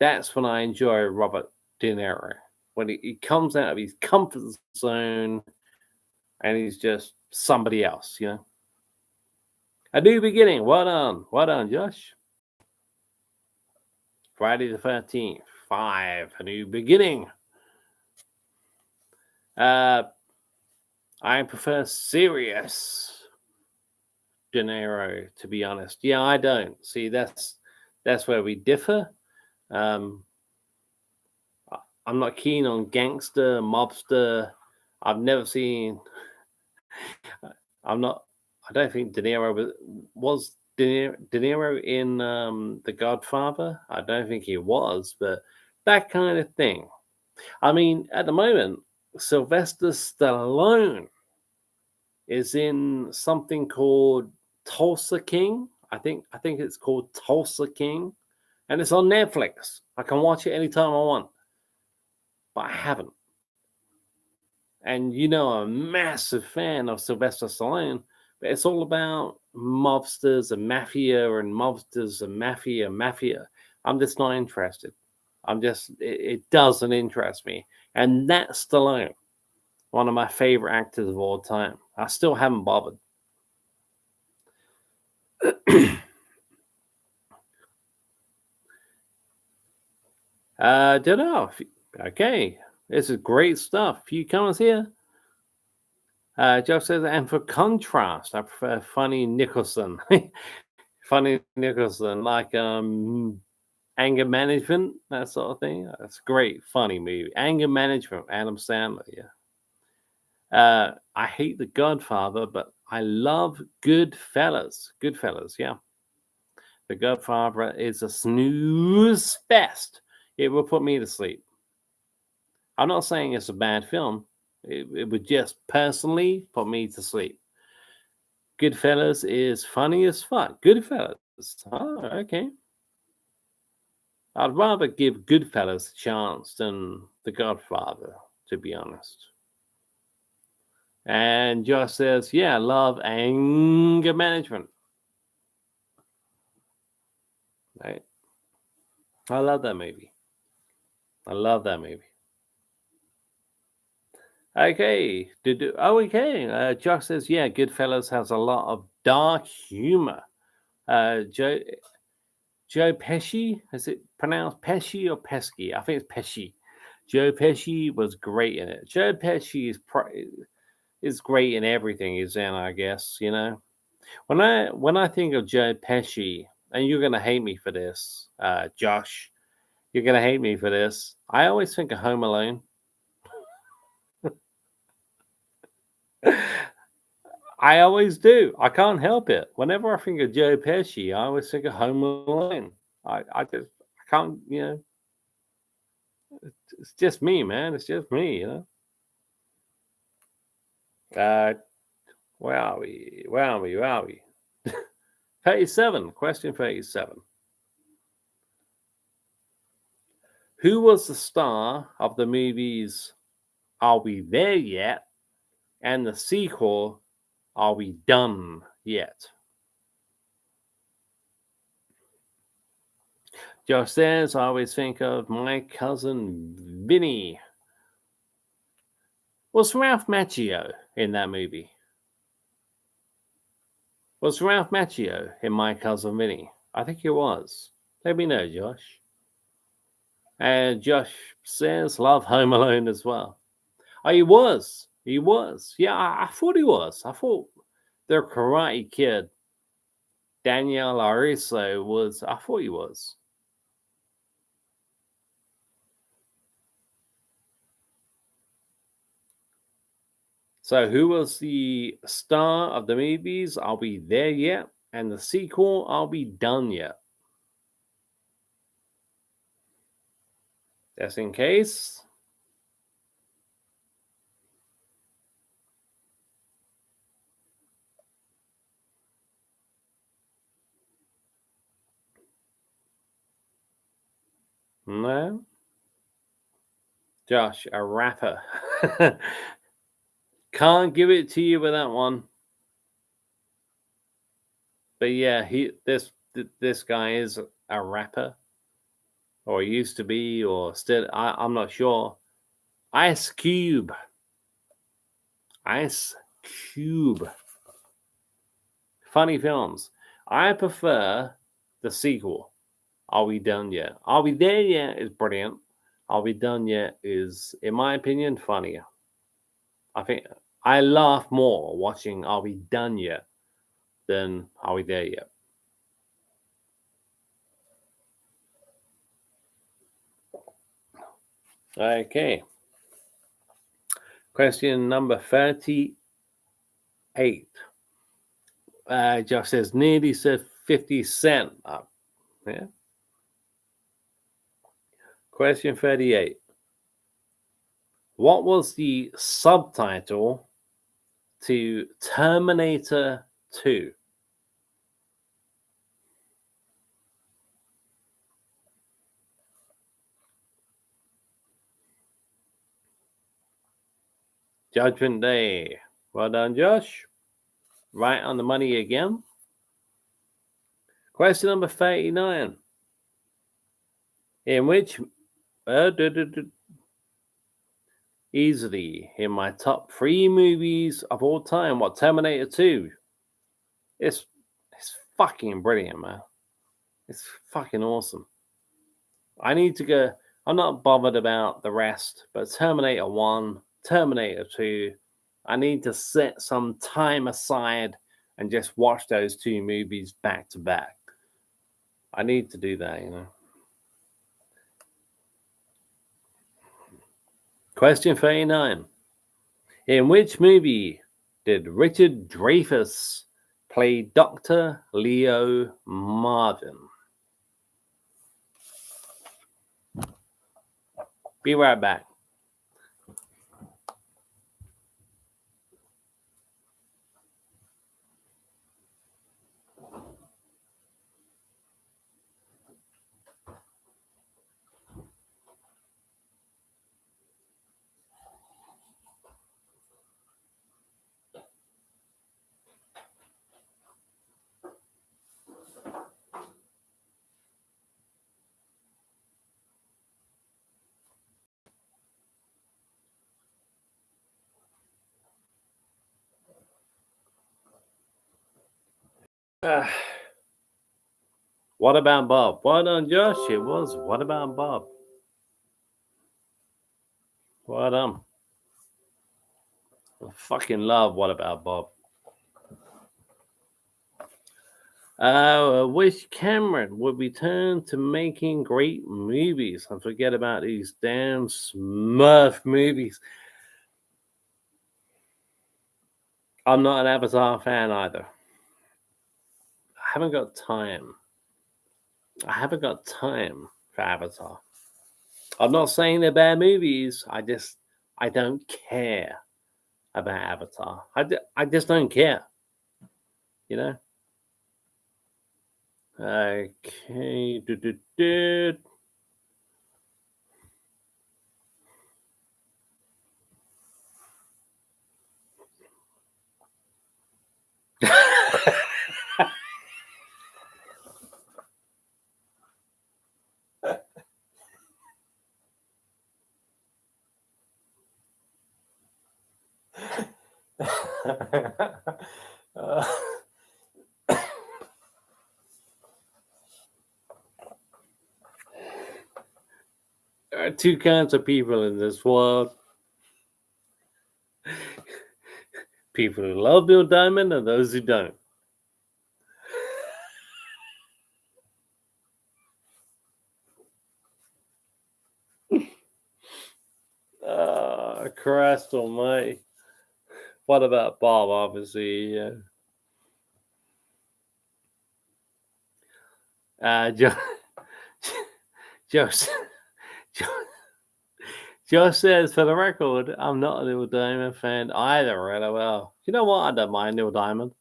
that's when I enjoy Robert De Niro. When he comes out of his comfort zone and he's just somebody else, A New Beginning. Well done. Well done, Josh. Friday the 13th. 5. A New Beginning. I prefer serious De Niro, to be honest. Yeah, I don't. See, that's where we differ. I'm not keen on gangster, mobster. I've never seen. I don't think De Niro was De Niro in The Godfather. I don't think he was, but that kind of thing. I mean, at the moment, Sylvester Stallone is in something called Tulsa King. I think it's called Tulsa King, and it's on Netflix. I can watch it anytime I want, but I haven't. And I'm a massive fan of Sylvester Stallone, but it's all about mobsters and mafia and mobsters and mafia. I'm just not interested. It doesn't interest me. And that's Stallone, one of my favorite actors of all time. I still haven't bothered. Don't know. Okay, this is great stuff. Few comments here. Jeff says, and for contrast, I prefer Funny Nicholson. Funny Nicholson, like Anger Management, that sort of thing. That's great, funny movie. Anger Management, Adam Sandler. Yeah. I hate The Godfather, but I love Goodfellas. Goodfellas, yeah. The Godfather is a snooze fest. It will put me to sleep. I'm not saying it's a bad film. It would just personally put me to sleep. Goodfellas is funny as fuck. Goodfellas. Oh, okay. I'd rather give Goodfellas a chance than The Godfather, to be honest. And Josh says, yeah, love Anger Management. Right? I love that movie. Okay. Okay. Josh says, yeah, Goodfellas has a lot of dark humor. Joe Pesci, is it pronounced Pesci or Pesky? I think it's Pesci. Joe Pesci was great in it. Joe Pesci is great in everything he's in, I guess, When I think of Joe Pesci, and you're gonna hate me for this, Josh, you're gonna hate me for this. I always think of Home Alone. I always do. I can't help it. Whenever I think of Joe Pesci, I always think of Home Alone. I can't, it's just me, man. It's just me, Where are we? 37, question 37. Who was the star of the movies Are We There Yet and the sequel, are we done yet? Josh says, I always think of My Cousin Vinny. Was Ralph Macchio in that movie? Was Ralph Macchio in My Cousin Vinny? I think he was. Let me know, Josh. And Josh says, love Home Alone as well. Oh, he was. He was. Yeah, I thought he was. I thought the Karate Kid, Daniel LaRusso, was. I thought he was. So, who was the star of the movies? Are we there yet? And the sequel, are we done yet? Just in case. No. Josh, a rapper. Can't give it to you with that one. But yeah, this guy is a rapper, or used to be, or still. I'm not sure. Ice Cube. Ice Cube. Funny films. I prefer the sequel. Are we done yet? Are we there yet? Is brilliant. Are we done yet? Is, in my opinion, funnier. I think I laugh more watching Are We Done Yet than Are We There Yet? Okay. Question number 38. Josh says, nearly said 50 Cent up. Yeah. Question 38. What was the subtitle to Terminator 2? Judgment Day. Well done, Josh. Right on the money again. Question number 39. In which easily in my top 3 movies of all time, what, Terminator 2? It's fucking brilliant, man. It's fucking awesome. I need to go. I'm not bothered about the rest, but Terminator 1, Terminator 2, I need to set some time aside and just watch those 2 movies back to back. I need to do that, you know. Question 39. In which movie did Richard Dreyfuss play Dr. Leo Marvin? Be right back. What About Bob? Well done, Josh. It was What About Bob? Well done. I fucking love What About Bob? Wish Cameron would return to making great movies and forget about these damn Smurf movies. I'm not an Avatar fan either. I haven't got time. I haven't got time for Avatar. I'm not saying they're bad movies. I don't care about Avatar. I just don't care. You know? Okay. Uh, there are two kinds of people in this world: people who love Neil Diamond and those who don't. Christ almighty. What about Bob? Obviously, Joe, Joe, Joe says, for the record, I'm not a Neil Diamond fan either. LOL. You know what? I don't mind Neil Diamond.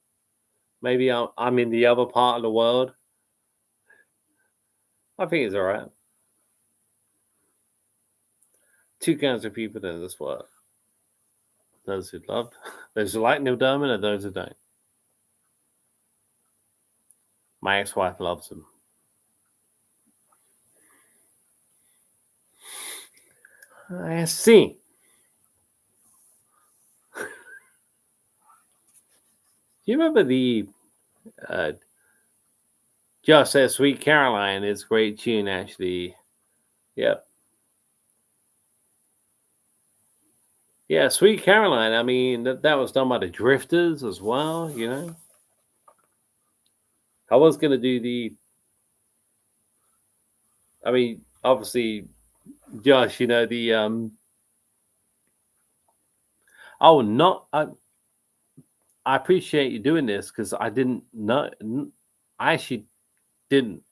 Maybe I'm in the other part of the world. I think it's all right. Two kinds of people in this world: those who love, those who like Neil Diamond, and those who don't. My ex-wife loves him. I see. Do you remember the Josh says Sweet Caroline is a great tune, actually. Yep. Yeah, Sweet Caroline. I mean, that was done by the Drifters as well, you know. I was going to do I mean, obviously, Josh, you know, oh, not, I appreciate you doing this because I didn't know, I actually didn't.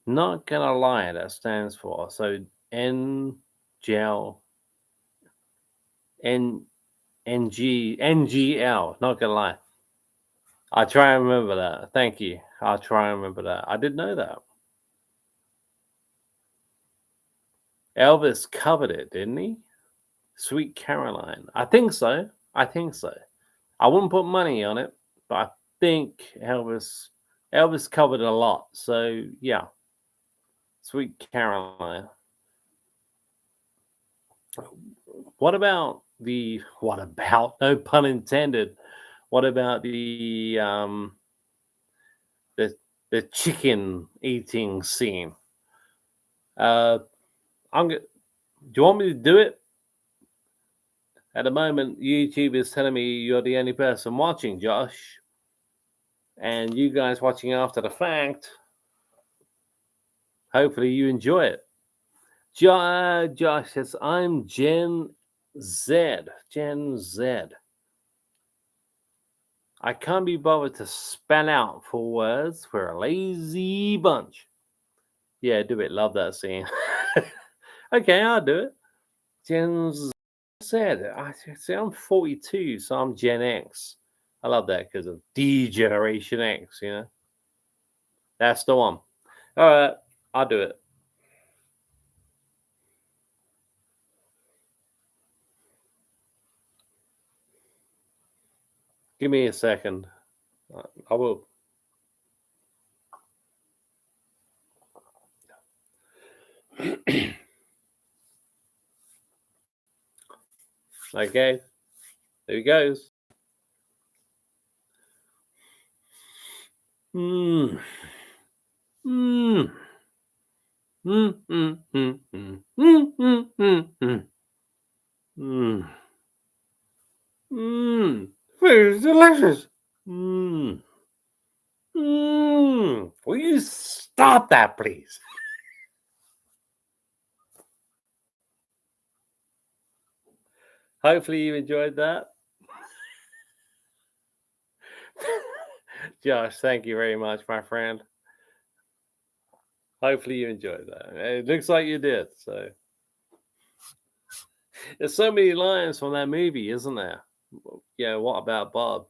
Not gonna lie, that stands for. So N gel N NGL. Not gonna lie. I'll try and remember that. Thank you. I'll try and remember that. I didn't know that. Elvis covered it, didn't he? Sweet Caroline. I think so. I think so. I wouldn't put money on it, but I think Elvis covered a lot. So yeah. Sweet Caroline. What about no pun intended? What about the chicken eating scene? Do you want me to do it? At the moment, YouTube is telling me you're the only person watching, Josh. And you guys watching after the fact, hopefully you enjoy it. Josh says, I'm Gen Z. Gen Z. I can't be bothered to spell out 4 words. We're a lazy bunch. Yeah, do it. Love that scene. Okay, I'll do it. Gen Z. I see, I'm 42, so I'm Gen X. I love that because of D Generation X, you know? That's the one. All right, I'll do it. Give me a second. I will. Okay, there he goes. Mm. Mm. Mm, mm, mm, mm. Mm, mm, mm, mm. Mm. Mm. Food is delicious. Mm. Mm. Will you stop that, please? Hopefully you enjoyed that. Josh, thank you very much, my friend. Hopefully you enjoyed that. It looks like you did. So there's so many lines from that movie, isn't there? Yeah, what about Bob?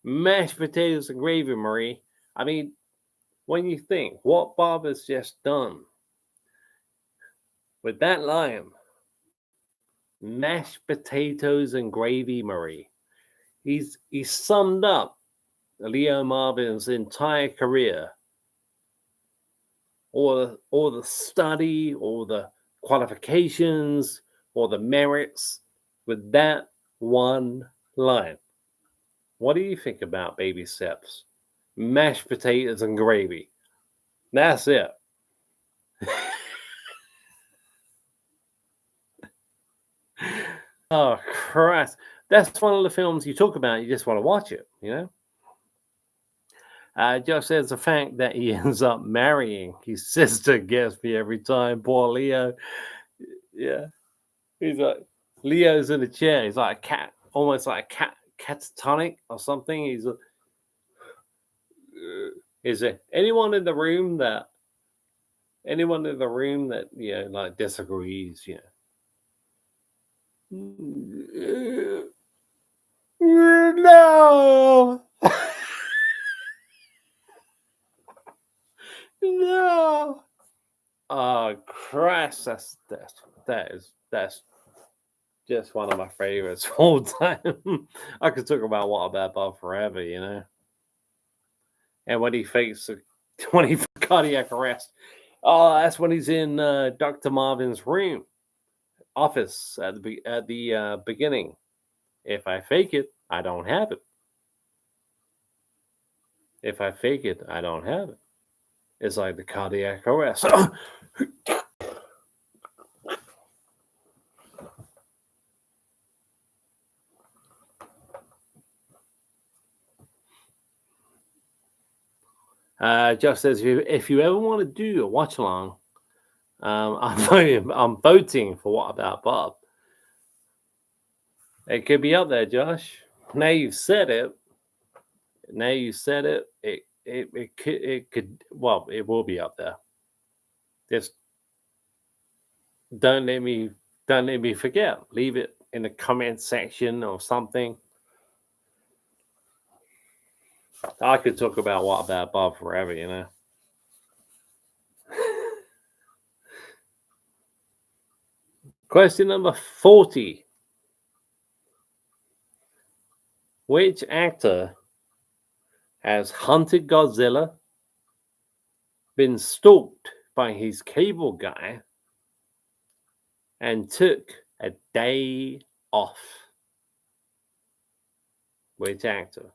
Mashed potatoes and gravy, Marie. I mean, when you think what Bob has just done with that line, mashed potatoes and gravy, Marie. He's summed up Leo Marvin's entire career, all the study, all the qualifications, all the merits with that one Lion, what do you think about baby steps? Mashed potatoes and gravy. That's it. Oh, Christ. That's one of the films you talk about. You just want to watch it, you know? Just as the fact that he ends up marrying his sister gets me every time. Poor Leo. Yeah. He's like, Leo's in a chair. He's like a cat, almost like a cat, catatonic or something. He's a, is there anyone in the room that, like disagrees, No. No. Oh, Christ, that's just one of my favorites of all time. I could talk about What About Bob forever, And when he fakes when he cardiac arrest, oh, that's when he's in Dr. Marvin's room office at the beginning. If I fake it, I don't have it. If I fake it, I don't have it. It's like the cardiac arrest. Just says if you ever want to do a watch along, I'm voting for What About Bob. It could be up there, Josh. Now you've said it. It could. Well, it will be up there. Just don't let me forget. Leave it in the comment section or something. I could talk about What About Bob forever, Question number 40. Which actor has hunted Godzilla, been stalked by his cable guy, and took a day off? Which actor?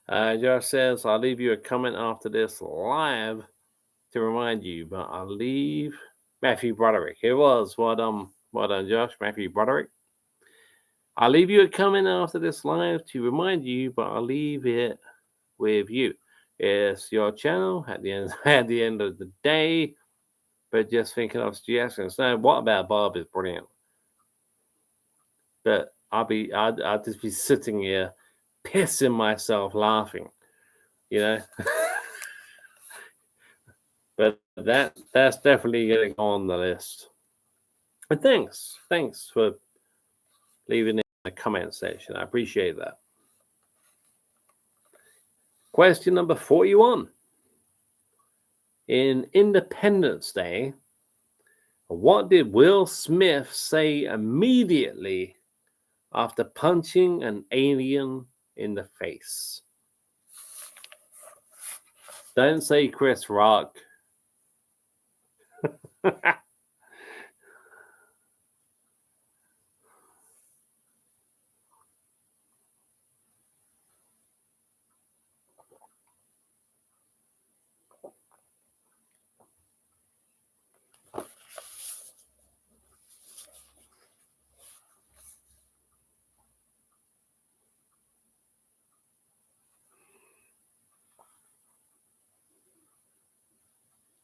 Josh says, I'll leave you a comment after this live to remind you, but I'll leave Matthew Broderick. It was well done, Josh, Matthew Broderick. I'll leave you a comment after this live to remind you, but I'll leave it with you. It's your channel at the end of the day, but just thinking of suggestions. So, What About Bob is brilliant, but I'll just be sitting here pissing myself laughing, But that's definitely getting on the list. And thanks for leaving in the comment section. I appreciate that. Question number 41. In Independence Day, what did Will Smith say immediately after punching an alien in the face? Don't say Chris Rock.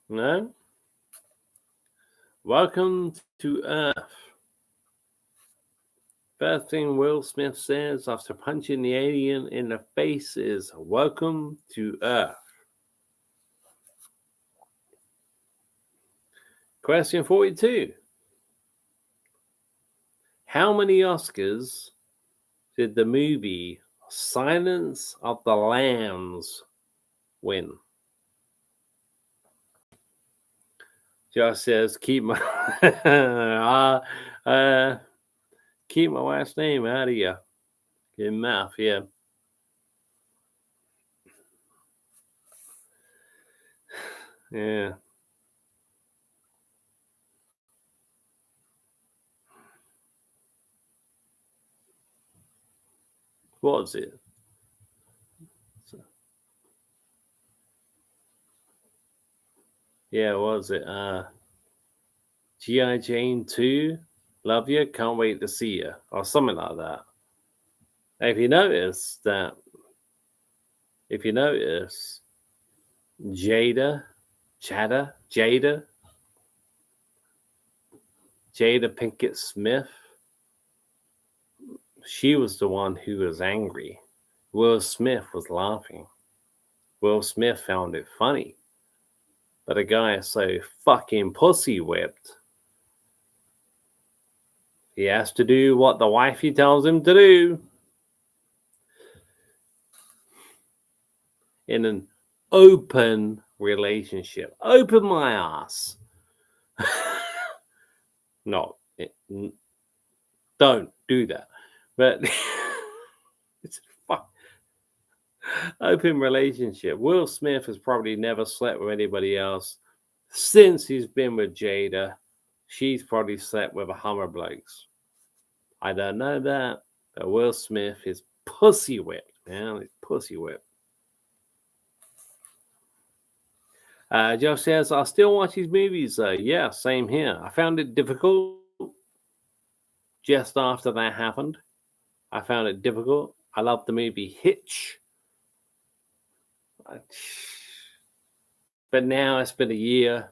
No? Welcome to Earth. First thing Will Smith says after punching the alien in the face is, welcome to Earth. Question 42. How many Oscars did the movie Silence of the Lambs win? Josh says, keep my keep my last name out of your mouth. Yeah. Yeah. What was it? Yeah, what was it? G.I. Jane 2, love you, can't wait to see you, or something like that. If you notice that, if you notice, Jada Pinkett Smith, she was the one who was angry. Will Smith was laughing. Will Smith found it funny. But a guy is so fucking pussy whipped, he has to do what the wifey tells him to do. In an open relationship. Open my ass. No, don't do that. But it's open relationship. Will Smith has probably never slept with anybody else since he's been with Jada. She's probably slept with 100 blokes. I don't know that, but Will Smith is pussy whipped, man. He's pussy whipped. Joe says, I still watch his movies. Yeah, same here. I found it difficult just after that happened. I found it difficult. I love the movie Hitch. But now it's been a year.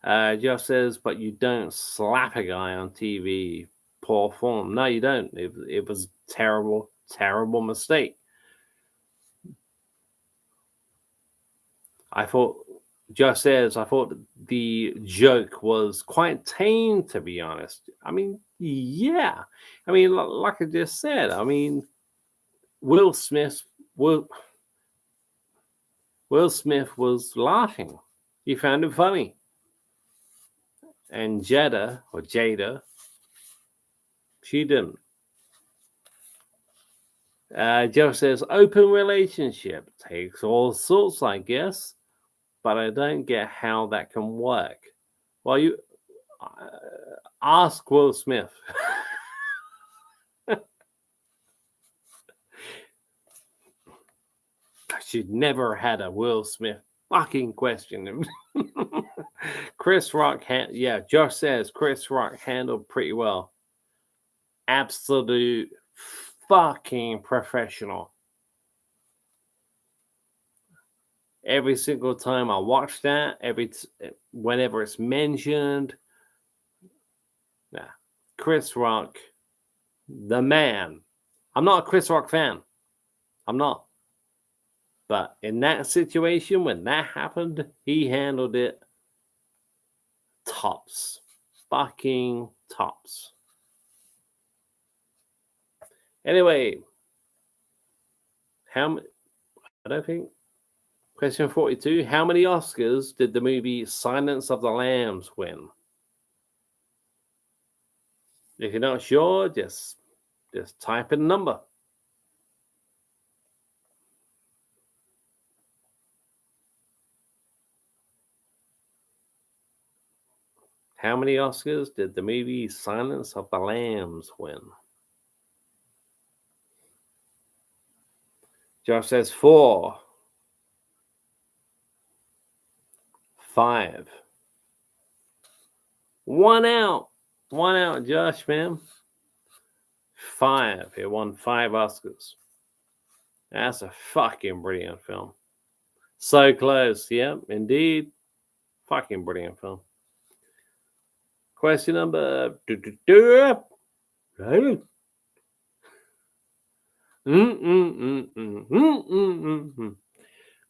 Joe says, but you don't slap a guy on TV. Poor form. No, you don't. It was terrible, terrible mistake. I thought the joke was quite tame, to be honest. I mean, yeah. I mean, like I just said, I mean, Will Smith was laughing. He found it funny. And Jada, she didn't. Joe says, open relationship takes all sorts, I guess, but I don't get how that can work. Well, you ask Will Smith. She'd never had a Will Smith fucking question. Chris Rock, Josh says Chris Rock handled pretty well. Absolute fucking professional. Every single time I watch that, whenever it's mentioned, Chris Rock, the man. I'm not a Chris Rock fan. I'm not. But in that situation, when that happened, he handled it tops. Fucking tops. Anyway, I don't think. Question 42. How many Oscars did the movie Silence of the Lambs win? If you're not sure, just type in a number. How many Oscars did the movie Silence of the Lambs win? Josh says 4. 5. 1 out. 1 out, Josh, man. 5. It won 5 Oscars. That's a fucking brilliant film. So close. Yep, indeed. Fucking brilliant film. Question number.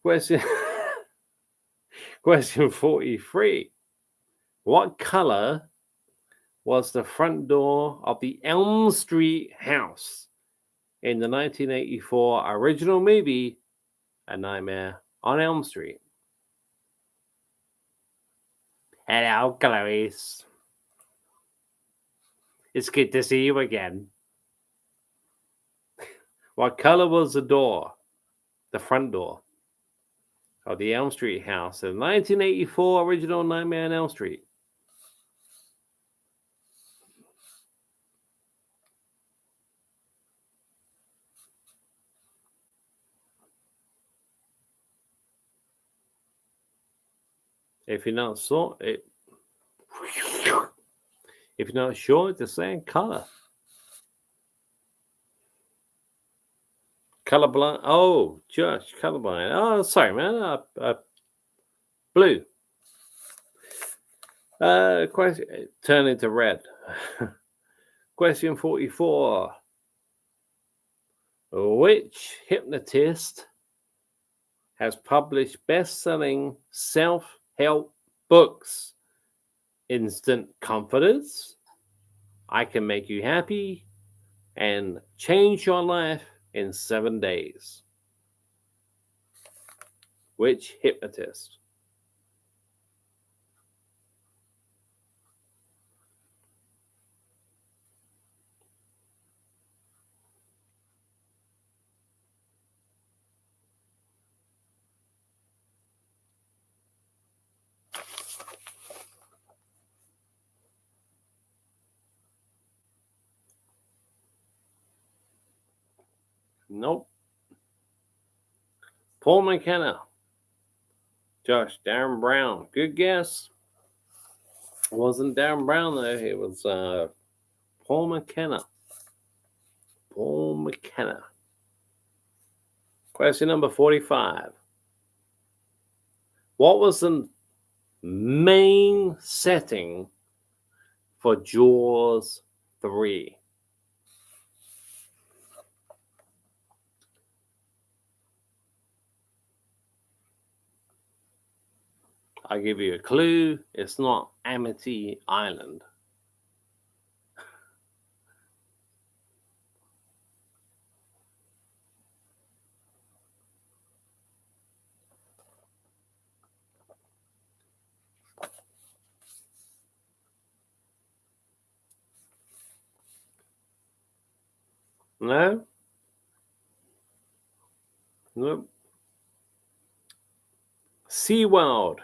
Question. Question 43. What color was the front door of the Elm Street house in the 1984 original movie, A Nightmare on Elm Street? Hello, Clarice. It's good to see you again. What color was the door? The front door. of the Elm Street house, the 1984 original Nightmare on Elm Street? If you're not sure, if you're not sure, just say color. Colorblind. Oh, Josh, colorblind. Oh, sorry, man. Blue. Question. Turn into red. Question 44. Which hypnotist has published best-selling self-help books? Instant Confidence, I Can Make You Happy, and Change Your Life in 7 Days. Which hypnotist? Nope. Paul McKenna. Josh, Darren Brown. Good guess. It wasn't Darren Brown, though. It was Paul McKenna. Paul McKenna. Question number 45. What was the main setting for Jaws 3? I'll give you a clue. It's not Amity Island. No? Nope. SeaWorld.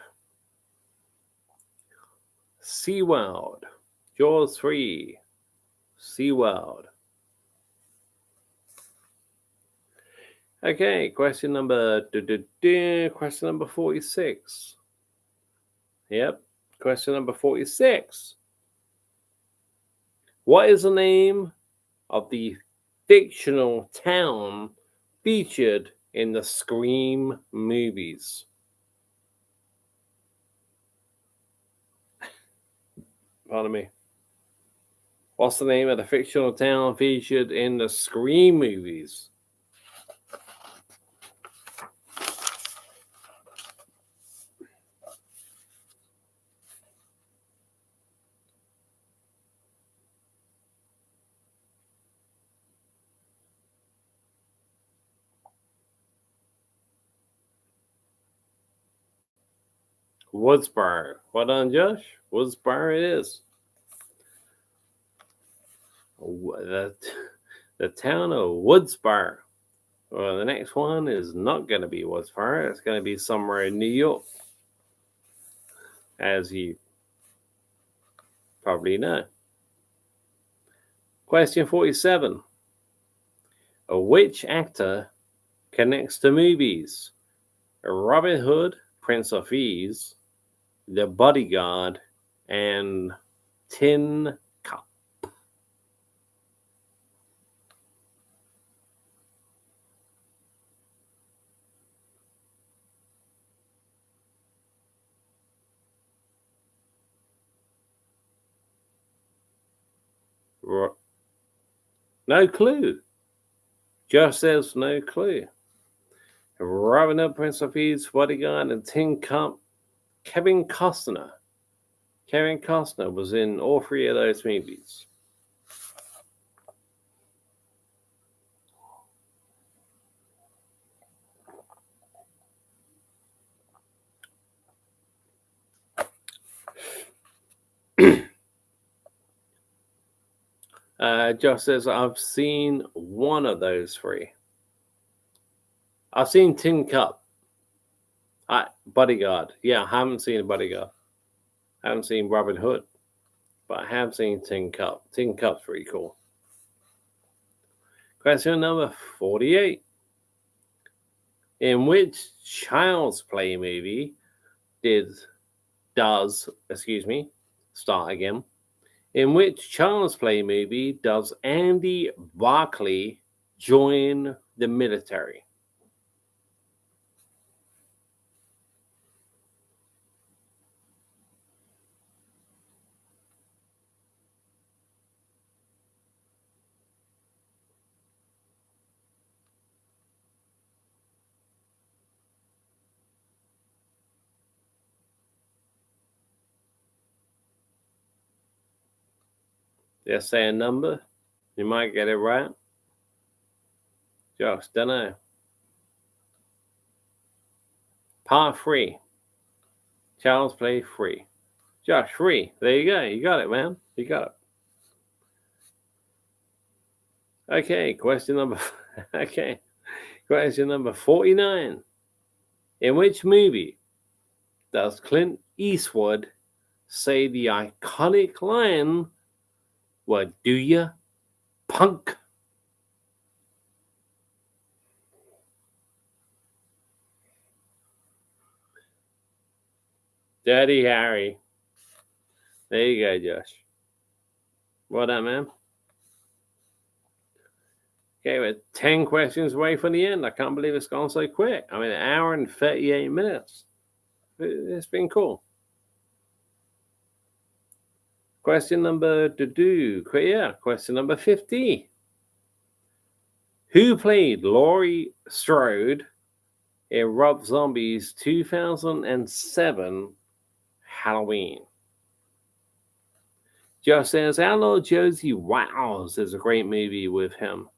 SeaWorld. Jaws 3. SeaWorld. Okay, question number 46. Yep, question number 46. What is the name of the fictional town featured in the Scream movies? Pardon me. What's the name of the fictional town featured in the Scream movies? Woodsboro. Well done, Josh. Woodsboro it is. The town of Woodsboro. Well, the next one is not going to be Woodsboro. It's going to be somewhere in New York, as you probably know. Question 47. Which actor connects to movies? Robin Hood, Prince of Thieves, The Bodyguard, and Tin Cup. No clue. Josh says no clue. Robin Hood, Prince of Thieves, Bodyguard, and Tin Cup. Kevin Costner. Kevin Costner was in all three of those movies. Josh says, I've seen one of those three. I've seen Tin Cup. Bodyguard. Yeah, I haven't seen Bodyguard. I haven't seen Robin Hood, but I have seen Tin Cup. Tin Cup's pretty cool. Question number 48. In which Child's Play movie start again. In which Child's Play movie does Andy Barclay join the military? Just say a number. You might get it right. Just don't know. Part 3. Child's Play 3. Josh, 3. There you go. You got it, man. You got it. Okay, question number 49. In which movie does Clint Eastwood say the iconic line, "What do ya, punk"? Dirty Harry. There you go, Josh. Well done, man. Okay, we're 10 questions away from the end. I can't believe it's gone so quick. I mean, an hour and 38 minutes. It's been cool. Question number 50. Who played Laurie Strode in Rob Zombie's 2007 Halloween? Josh says, Outlaw Josie Wowz is a great movie with him.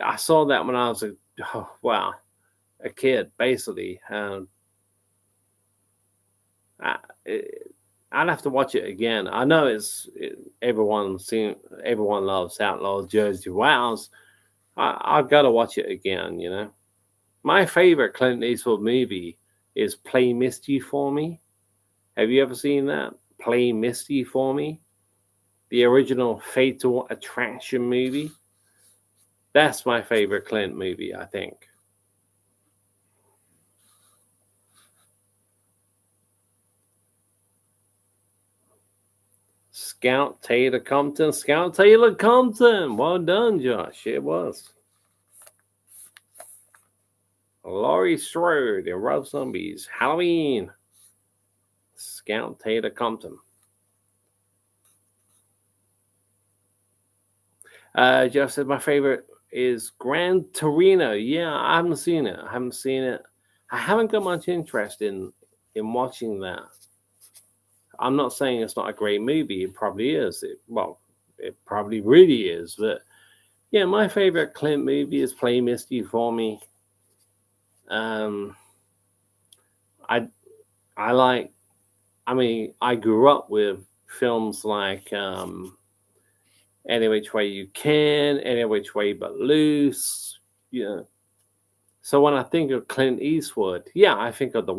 I saw that when I was a kid, basically. I'd have to watch it again. I know everyone loves Outlaw Jersey Wowz. I've got to watch it again. You know, my favorite Clint Eastwood movie is Play Misty for Me. Have you ever seen that? Play Misty for Me, the original Fatal Attraction movie. That's my favorite Clint movie, I think. Scout Taylor Compton. Well done, Josh. It was. Laurie Strode in Rob Zombie's Halloween. Scout Taylor Compton. Josh said my favorite is Gran Torino. Yeah, I haven't seen it. I haven't got much interest in watching that. I'm not saying it's not a great movie. It probably is. It probably really is. But yeah, my favorite Clint movie is Play Misty for Me. I grew up with films like Any Which Way You Can, Any Which Way But Loose. You know. So when I think of Clint Eastwood, yeah, I think of the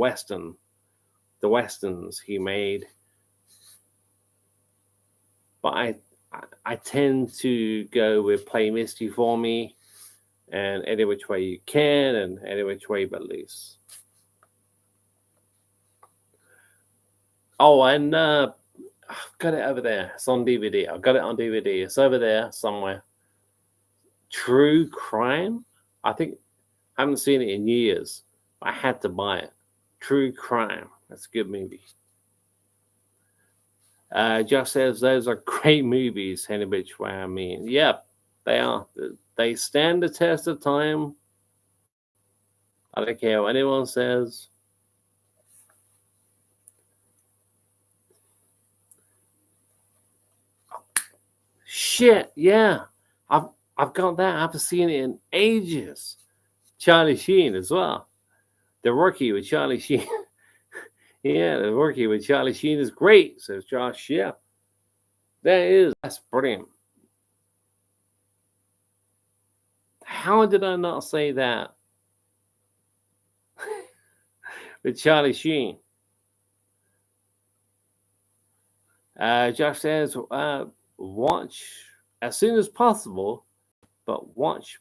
westerns he made. But I tend to go with Play Misty for Me and Any Which Way You Can and Any Which Way But Loose. Oh, and I've got it over there. It's on DVD. I've got it on DVD. It's over there somewhere. True Crime. I think I haven't seen it in years. I had to buy it. True Crime. That's a good movie. Just says those are great movies, Any Which Way. I mean, yep, they are. They stand the test of time. I don't care what anyone says. Shit, yeah. I've got that. I haven't seen it in ages. Charlie Sheen as well. The Rookie with Charlie Sheen. Yeah, The Rookie with Charlie Sheen is great, says Josh. Yeah. That's brilliant. How did I not say that? with Charlie Sheen. Josh says, watch as soon as possible, but watch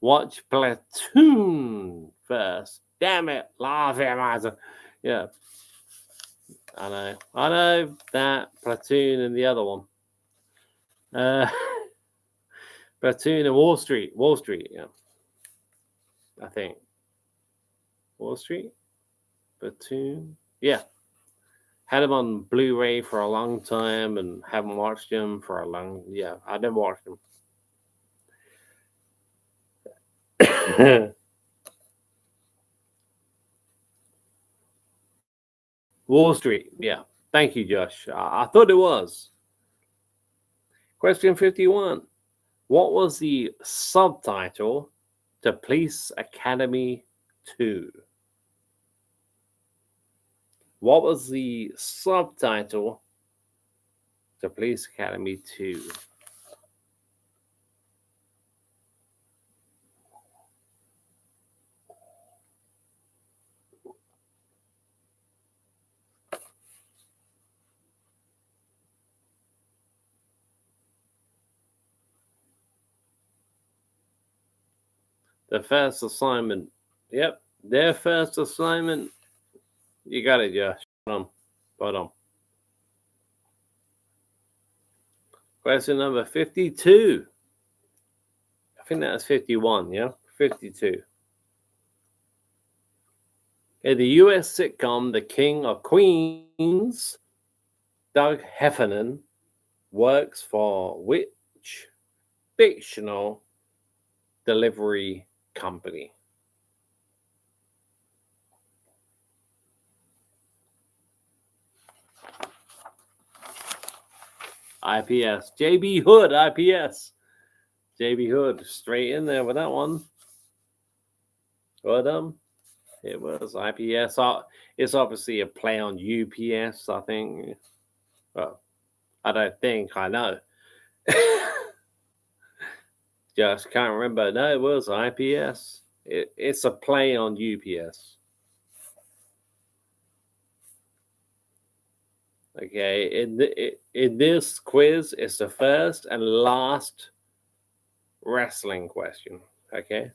watch Platoon first. Damn it, laugh at. Yeah, I know that Platoon and the other one. Platoon and Wall Street, yeah, I think Wall Street, Platoon, yeah. Had them on Blu-ray for a long time and haven't watched them for a long. Yeah, I never watched them. Wall Street, yeah. Thank you, Josh. I thought it was. Question 51. What was the subtitle to Police Academy 2? What was the subtitle to Police Academy 2? The first assignment. Yep, their first assignment. You got it, Josh. Bottom. Question number 52. I think that's 51, yeah? 52. In the U.S. sitcom The King of Queens, Doug Heffernan works for which fictional delivery company? IPS. JB Hood, IPS. JB Hood, straight in there with that one. Well done. It was IPS. It's obviously a play on UPS, I think. Well, I don't think, I know. Just can't remember. No, it was IPS. It's a play on UPS. Okay, in this quiz, it's the first and last wrestling question. Okay,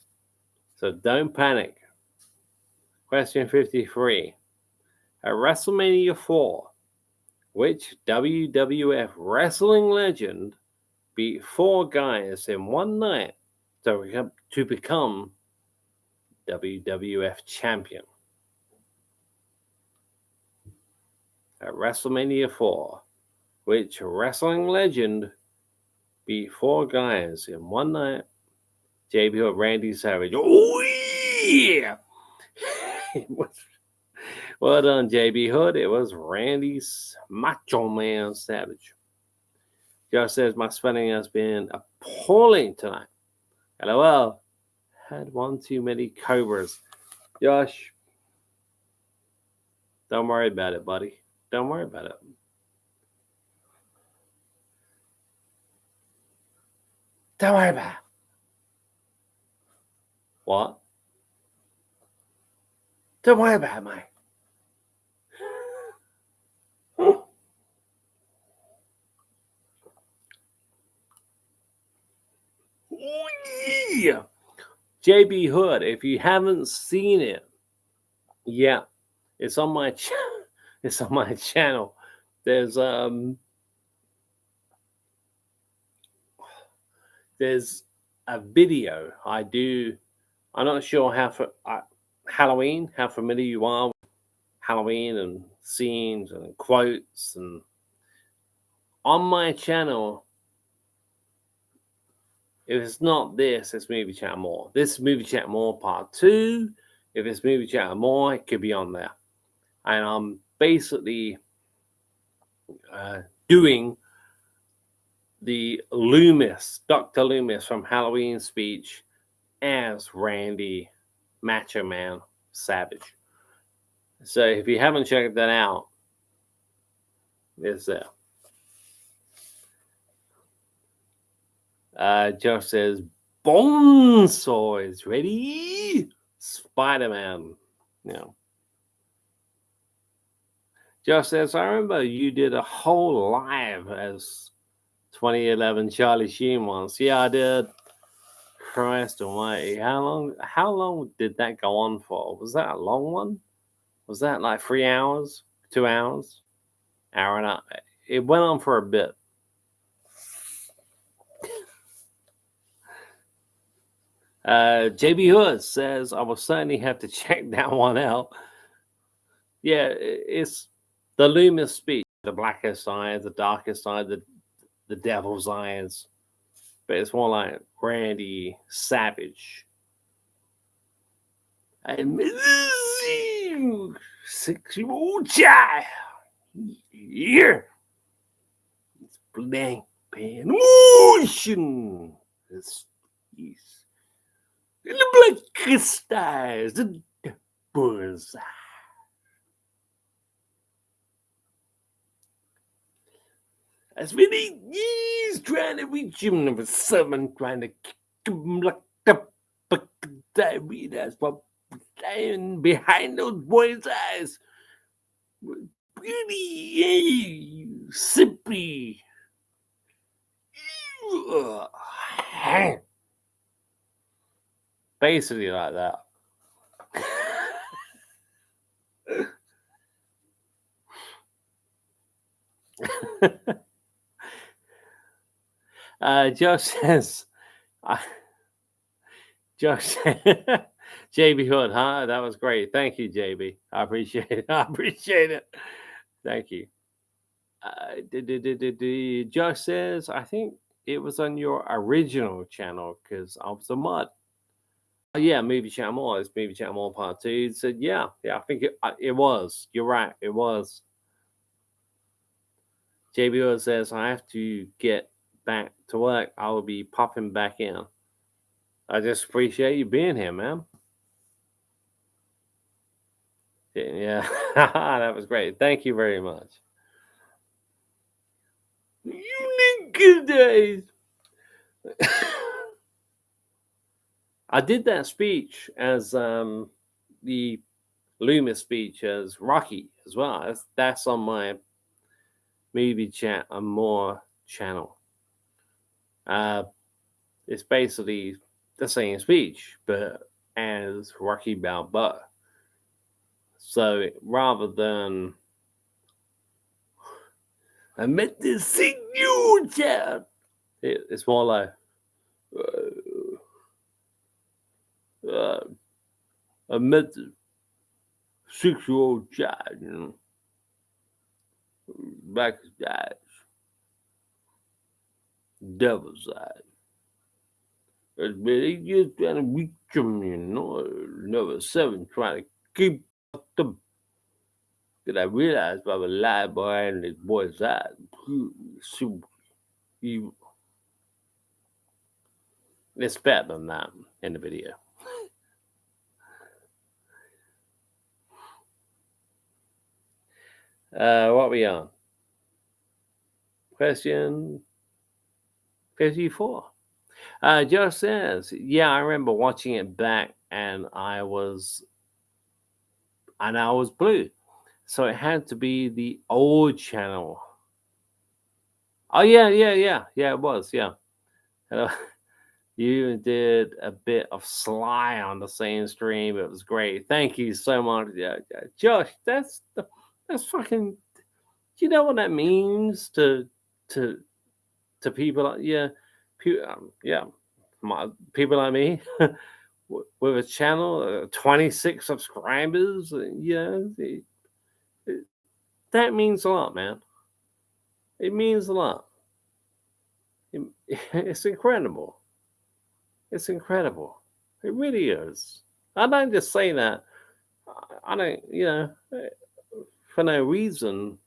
so don't panic. Question 53. At WrestleMania 4, which WWF wrestling legend beat 4 guys in one night to become WWF champion? At WrestleMania 4, which wrestling legend beat 4 guys in one night? JB or Randy Savage. Oh, yeah! Well done, JB Hood. It was Randy's Macho Man Savage. Josh says, my spelling has been appalling tonight. LOL. Had one too many cobras. Josh, don't worry about it, buddy. Don't worry about it. Don't worry about it. What? Don't worry about it, mate. Yeah. JB Hood, if you haven't seen it, yeah, it's on my it's on my channel. There's a video I do. I'm not sure Halloween, how familiar you are with Halloween and scenes and quotes, and on my channel, if it's not this, it's Movie Chat More. This is Movie Chat More Part 2. If it's Movie Chat More, it could be on there. And I'm basically doing the Loomis, Dr. Loomis from Halloween speech as Randy Macho Man Savage. So if you haven't checked that out, it's there. Josh says, Bonesaw is ready. Spider-Man. Yeah. Josh says, I remember you did a whole live as 2011 Charlie Sheen once. Yeah, I did. Christ almighty. How long did that go on for? Was that a long one? Was that like 3 hours? 2 hours? Hour and a half? It went on for a bit. JB Hood says, I will certainly have to check that one out. Yeah, it's the Loomis speech, the blackest eyes, the darkest eyes, the devil's eyes. But it's more like Randy Savage. I miss you, sexual child. Here. It's blank pen motion. It's in the blackest eyes, the devil's eyes. I spent 8 years trying to reach him. Number 7 trying to kick him like the fuck. I realized what was lying behind those boys' eyes. Pretty, simply. Basically like that. Josh says, Josh, JB Hood, huh? That was great. Thank you, JB. I appreciate it. I appreciate it. Thank you. Josh says, I think it was on your original channel because I was a mod. Oh, yeah, Movie Channel. It's Movie Channel Part 2. He said, yeah, I think it was. You're right. It was. JB Hood says, I have to get back to work. I will be popping back in. I just appreciate you being here, man. Yeah, that was great. Thank you very much. Unique days. I did that speech as the Loomis speech as Rocky as well. That's on my Movie Chat and More channel. It's basically the same speech, but as Rocky Balboa. So rather than I met this single child, it's more like I met the 6-year-old child, you know, black eyes, devil's eyes. But he just trying to reach him, you know. Number 7 trying to keep up the. That I realized by the light behind this boy's eyes. Super evil. It's better than that in the video. What are we on? Question 54. Josh says, yeah, I remember watching it back and I was blue. So it had to be the old channel. Oh, yeah, it was, yeah. You did a bit of Sly on the same stream. It was great. Thank you so much. Yeah, Josh, that's fucking, you know what that means to people? Yeah, people like me with a channel, 26 subscribers. Yeah, that means a lot, man. It means a lot. It's incredible. It's incredible. It really is. I don't just say that. I don't, for no reason.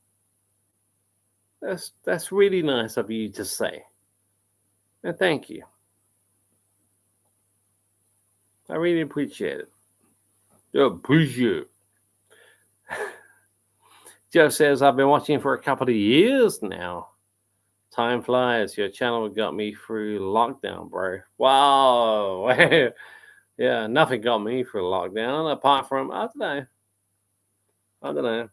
That's really nice of you to say. And thank you. I really appreciate it. I appreciate it. Joe says, I've been watching for a couple of years now. Time flies. Your channel got me through lockdown, bro. Wow. Yeah, nothing got me through lockdown apart from, I don't know.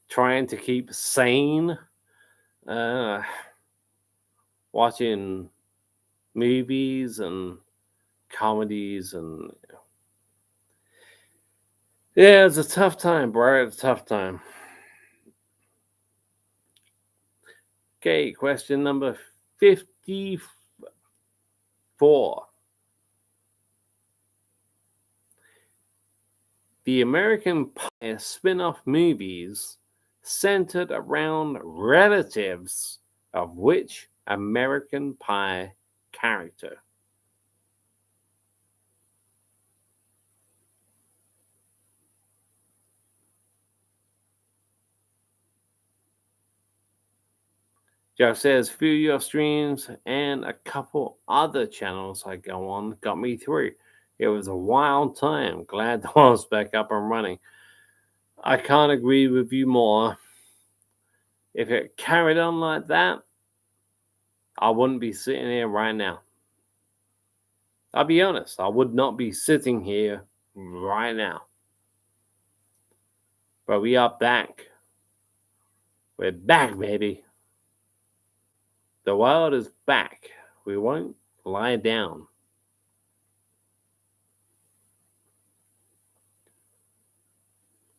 trying to keep sane, uh, watching movies and comedies, and yeah, it's a tough time, bro. It's a tough time. Okay, question number 54. The American Pie spin off movies centered around relatives of which American Pie character? Jeff says, few your streams and a couple other channels I go on got me through. It was a wild time. Glad the one's back up and running. I can't agree with you more. If it carried on like that, I wouldn't be sitting here right now. I'll be honest, I would not be sitting here right now. But we are back. We're back, baby. The world is back. We won't lie down.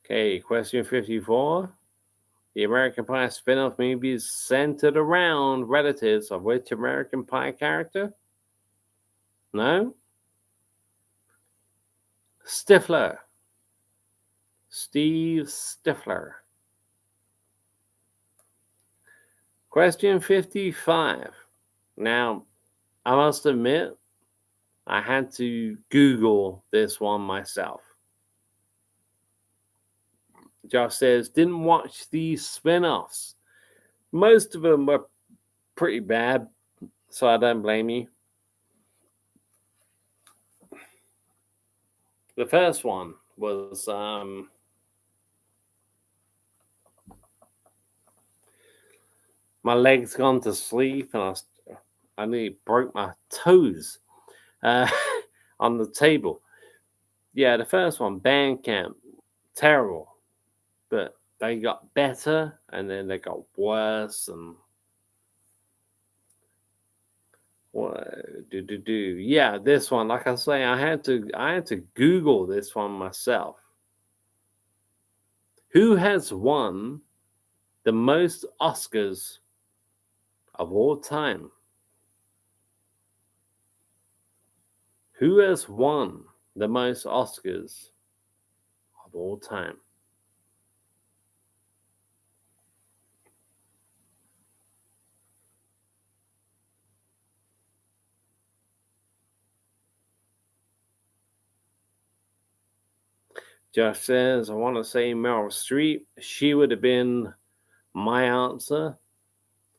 Okay, question 54. The American Pie spin-off movie is centered around relatives of which American Pie character? No? Stifler. Steve Stifler. Question 55. Now, I must admit, I had to Google this one myself. Josh says, didn't watch these spin-offs. Most of them were pretty bad, so I don't blame you. The first one was my legs gone to sleep, and I nearly broke my toes on the table. Yeah, the first one, Bandcamp, terrible, but they got better, and then they got worse, and what do. Yeah, this one, like I say, I had to Google this one myself. Who has won the most Oscars of all time? Who has won the most Oscars of all time? Josh says, I want to say Meryl Streep. She would have been my answer,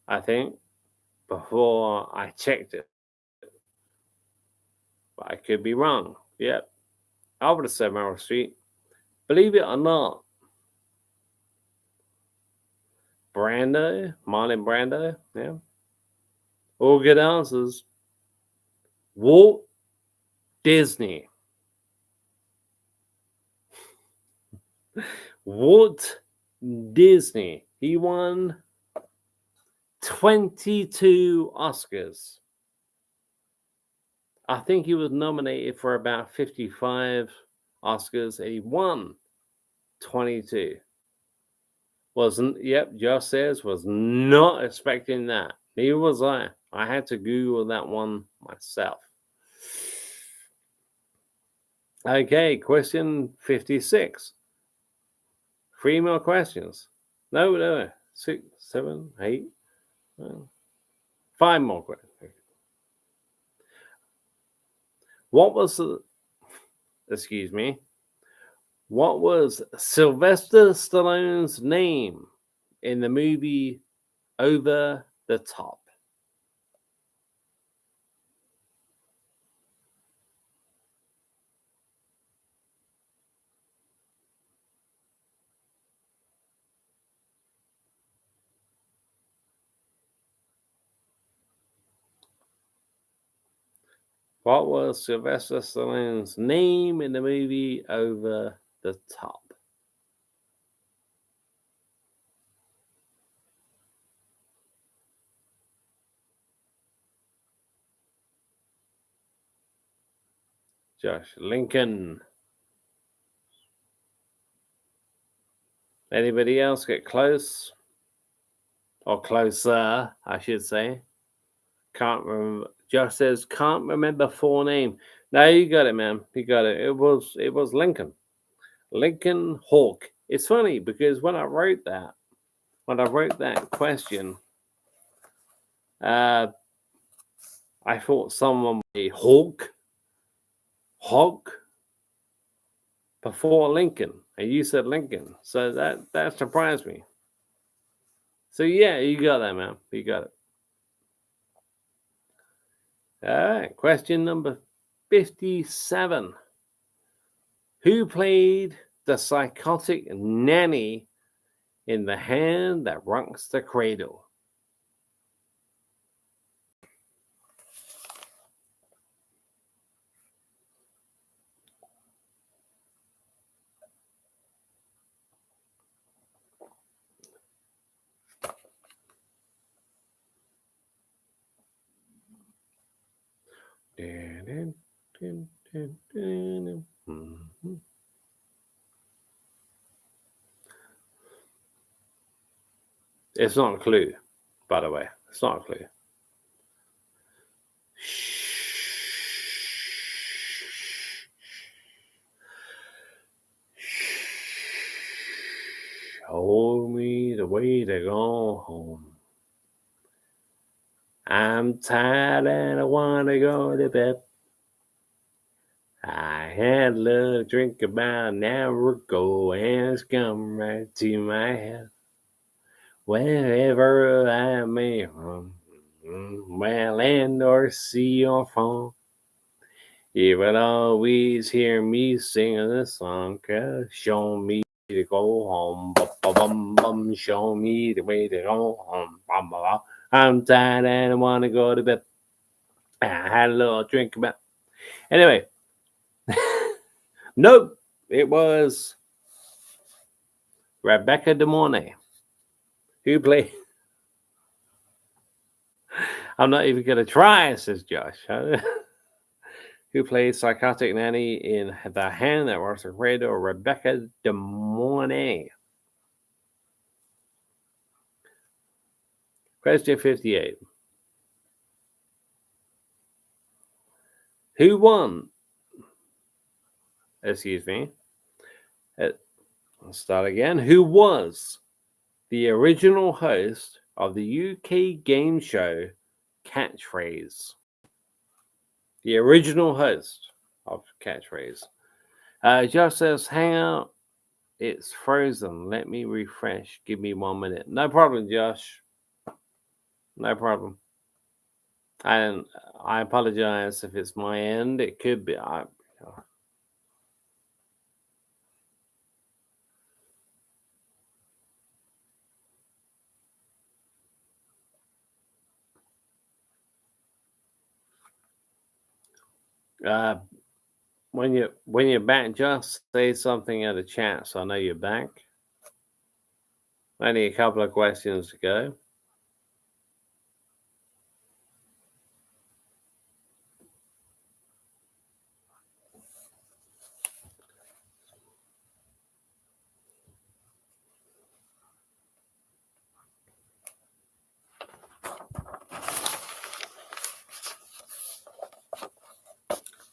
I think, before I checked it. But I could be wrong. Yep. I would have said Meryl Streep. Believe it or not, Brando, Marlon Brando, yeah. All good answers. Walt Disney. Walt Disney. He won 22 Oscars. I think he was nominated for about 55 Oscars, and he won 22. Wasn't, yep, Josh says, was not expecting that. Neither was I. I had to Google that one myself. Okay, question 56. 3 more questions. No. 6, 7, 8, 5 more questions. What was excuse me? What was Sylvester Stallone's name in the movie Over the Top? What was Sylvester Stallone's name in the movie Over the Top? Josh, Lincoln. Anybody else get close? Or closer, I should say. Can't remember. Josh says, can't remember full name. No, you got it, man. You got it. It was Lincoln. Lincoln Hawk. It's funny because when I wrote that question, I thought someone would be Hawk before Lincoln, and you said Lincoln, so that surprised me. So yeah, you got that, man. You got it. All right, question number 57. Who played the psychotic nanny in The Hand That Rocks the Cradle? It's not a clue, by the way. It's not a clue. Show me the way to go home. I'm tired and I want to go to bed. I had a little drink about an hour ago and it's come right to my head. Wherever I may roam, by land or sea or phone, you will always hear me singing this song, 'cause show me to go home, bum, show me the way to go home, bum. I'm tired and I want to go to bed. I had a little drink about. Anyway, nope, it was Rebecca De Mornay who played. I'm not even gonna try, says Josh. Who plays psychotic nanny in The Hand That Rocks the Cradle, Rebecca De Mornay. Question 58. Who won? Excuse me. Let's start again. Who was the original host of the UK game show Catchphrase? The original host of Catchphrase. Josh says, hang out. It's frozen. Let me refresh. Give me 1 minute. No problem, Josh. No problem. And I apologize if it's my end. It could be. When you're back, just say something in the chat so I know you're back. Only a couple of questions to go.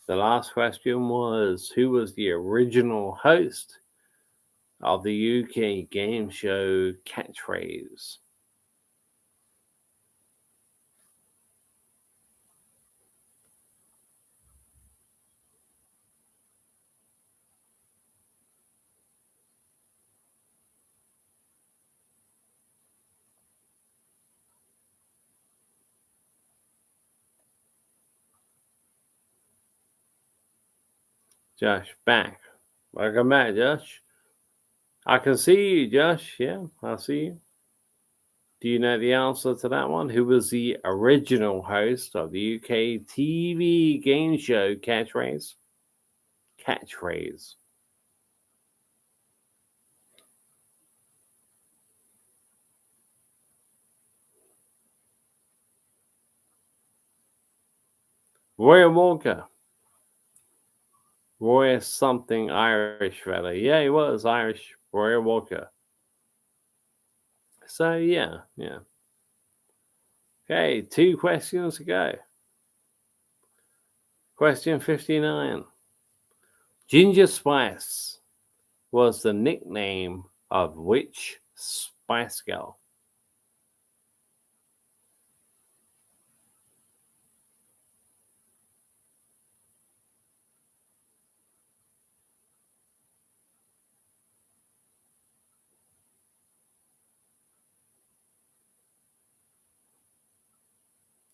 The last question was, who was the original host of the UK game show Catchphrase? Josh, back. Welcome back, Josh. I can see you, Josh. Yeah, I see you. Do you know the answer to that one? Who was the original host of the UK TV game show Catchphrase? Catchphrase. Roy Walker. Roy something Irish fella. Yeah, he was Irish. Roy Walker. So yeah. Okay, 2 questions to go. Question 59. Ginger Spice was the nickname of which Spice Girl?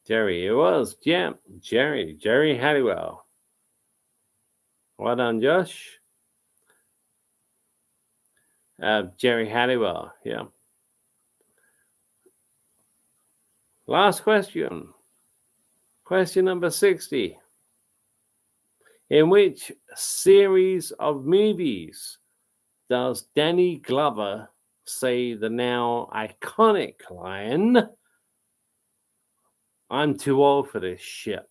Jerry, it was. Yeah, Jerry Halliwell. Well done, Josh. Jerry Halliwell, yeah. Last question. Question number 60. In which series of movies does Danny Glover say the now iconic line, "I'm too old for this shit"?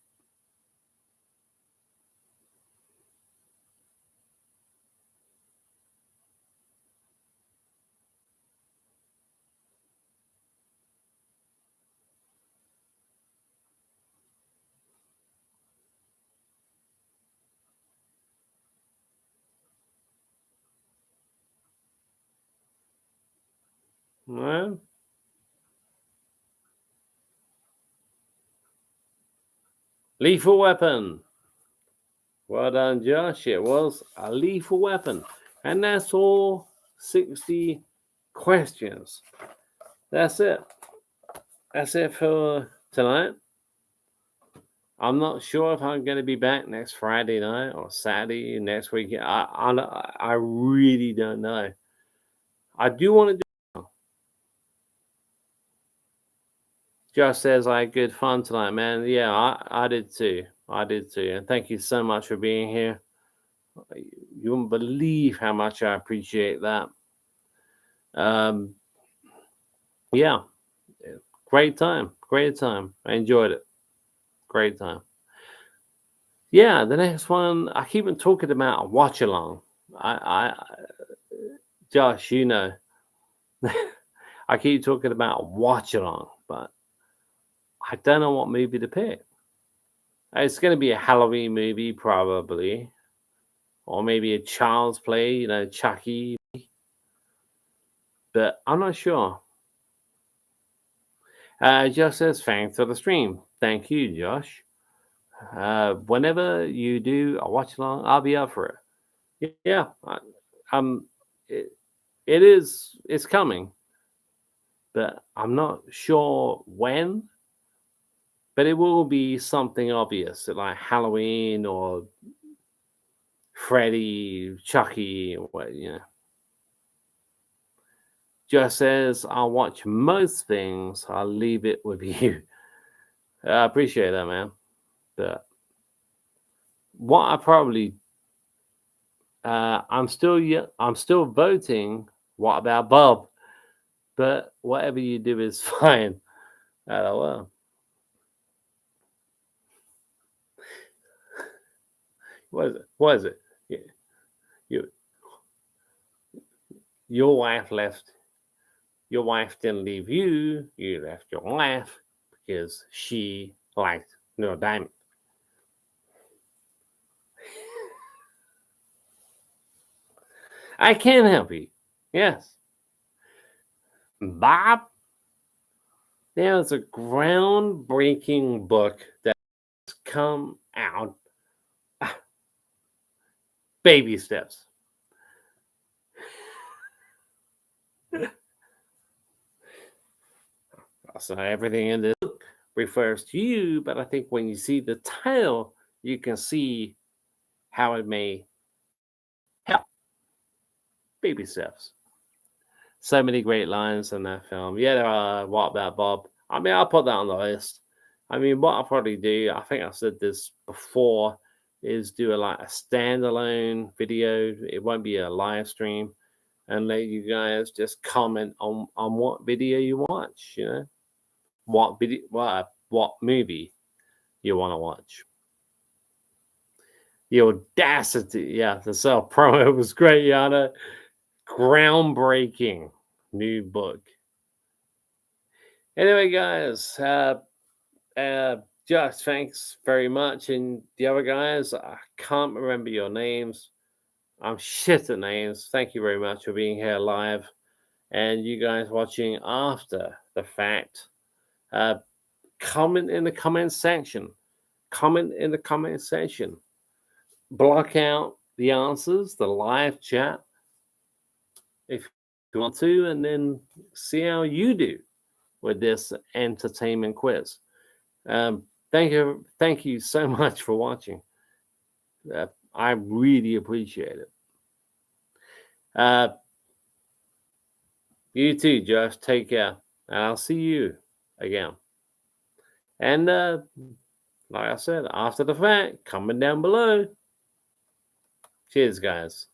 Well, Lethal Weapon. Well done, Josh. It was a Lethal Weapon. And that's all 60 questions. That's it. That's it for tonight. I'm not sure if I'm going to be back next Friday night or Saturday next week. I really don't know. I do want to do. Josh says I had good fun tonight, man. Yeah, I did too. I did too. And thank you so much for being here. You wouldn't believe how much I appreciate that. Yeah, great time. Great time. I enjoyed it. Great time. Yeah, the next one, I keep on talking about a watch along. Josh, you know, I keep talking about watch along, but I don't know what movie to pick. It's going to be a Halloween movie, probably, or maybe a child's play, you know, Chucky. But I'm not sure. Josh says, thanks for the stream. Thank you, Josh. Whenever you do a watch along, I'll be up for it. Yeah, it, it's coming, but I'm not sure when. But it will be something obvious, like Halloween or Freddy, Chucky, or what, you know. Just says, I'll watch most things. I'll leave it with you. I appreciate that, man. But what I probably, I'm still voting. What about Bob? But whatever you do is fine. LOL. What is it? What is it? You, your wife left. Your wife didn't leave you. You left your wife because she liked Neil Diamond. I can't help you. Yes. Bob, there's a groundbreaking book that's come out. Baby steps. So everything in this book refers to you, but I think when you see the title, you can see how it may help. Baby steps. So many great lines in that film. Yeah, there are. What about Bob? I mean, I'll put that on the list. I mean, what I'll probably do, I think I've said this before, is do a standalone video. It won't be a live stream, and let you guys just comment on what video you watch. You know, what video, what movie you want to watch. The audacity, the self promo was great, Yana. Groundbreaking new book. Anyway, guys, Josh, thanks very much. And the other guys, I can't remember your names. I'm shit at names. Thank you very much for being here live. And you guys watching after the fact, comment in the comment section. Comment in the comment section. Block out the answers, the live chat, if you want to, and then see how you do with this entertainment quiz. Thank you so much for watching. I really appreciate it. You too, Josh. Take care, and I'll see you again. And like I said, after the fact, comment down below. Cheers, guys.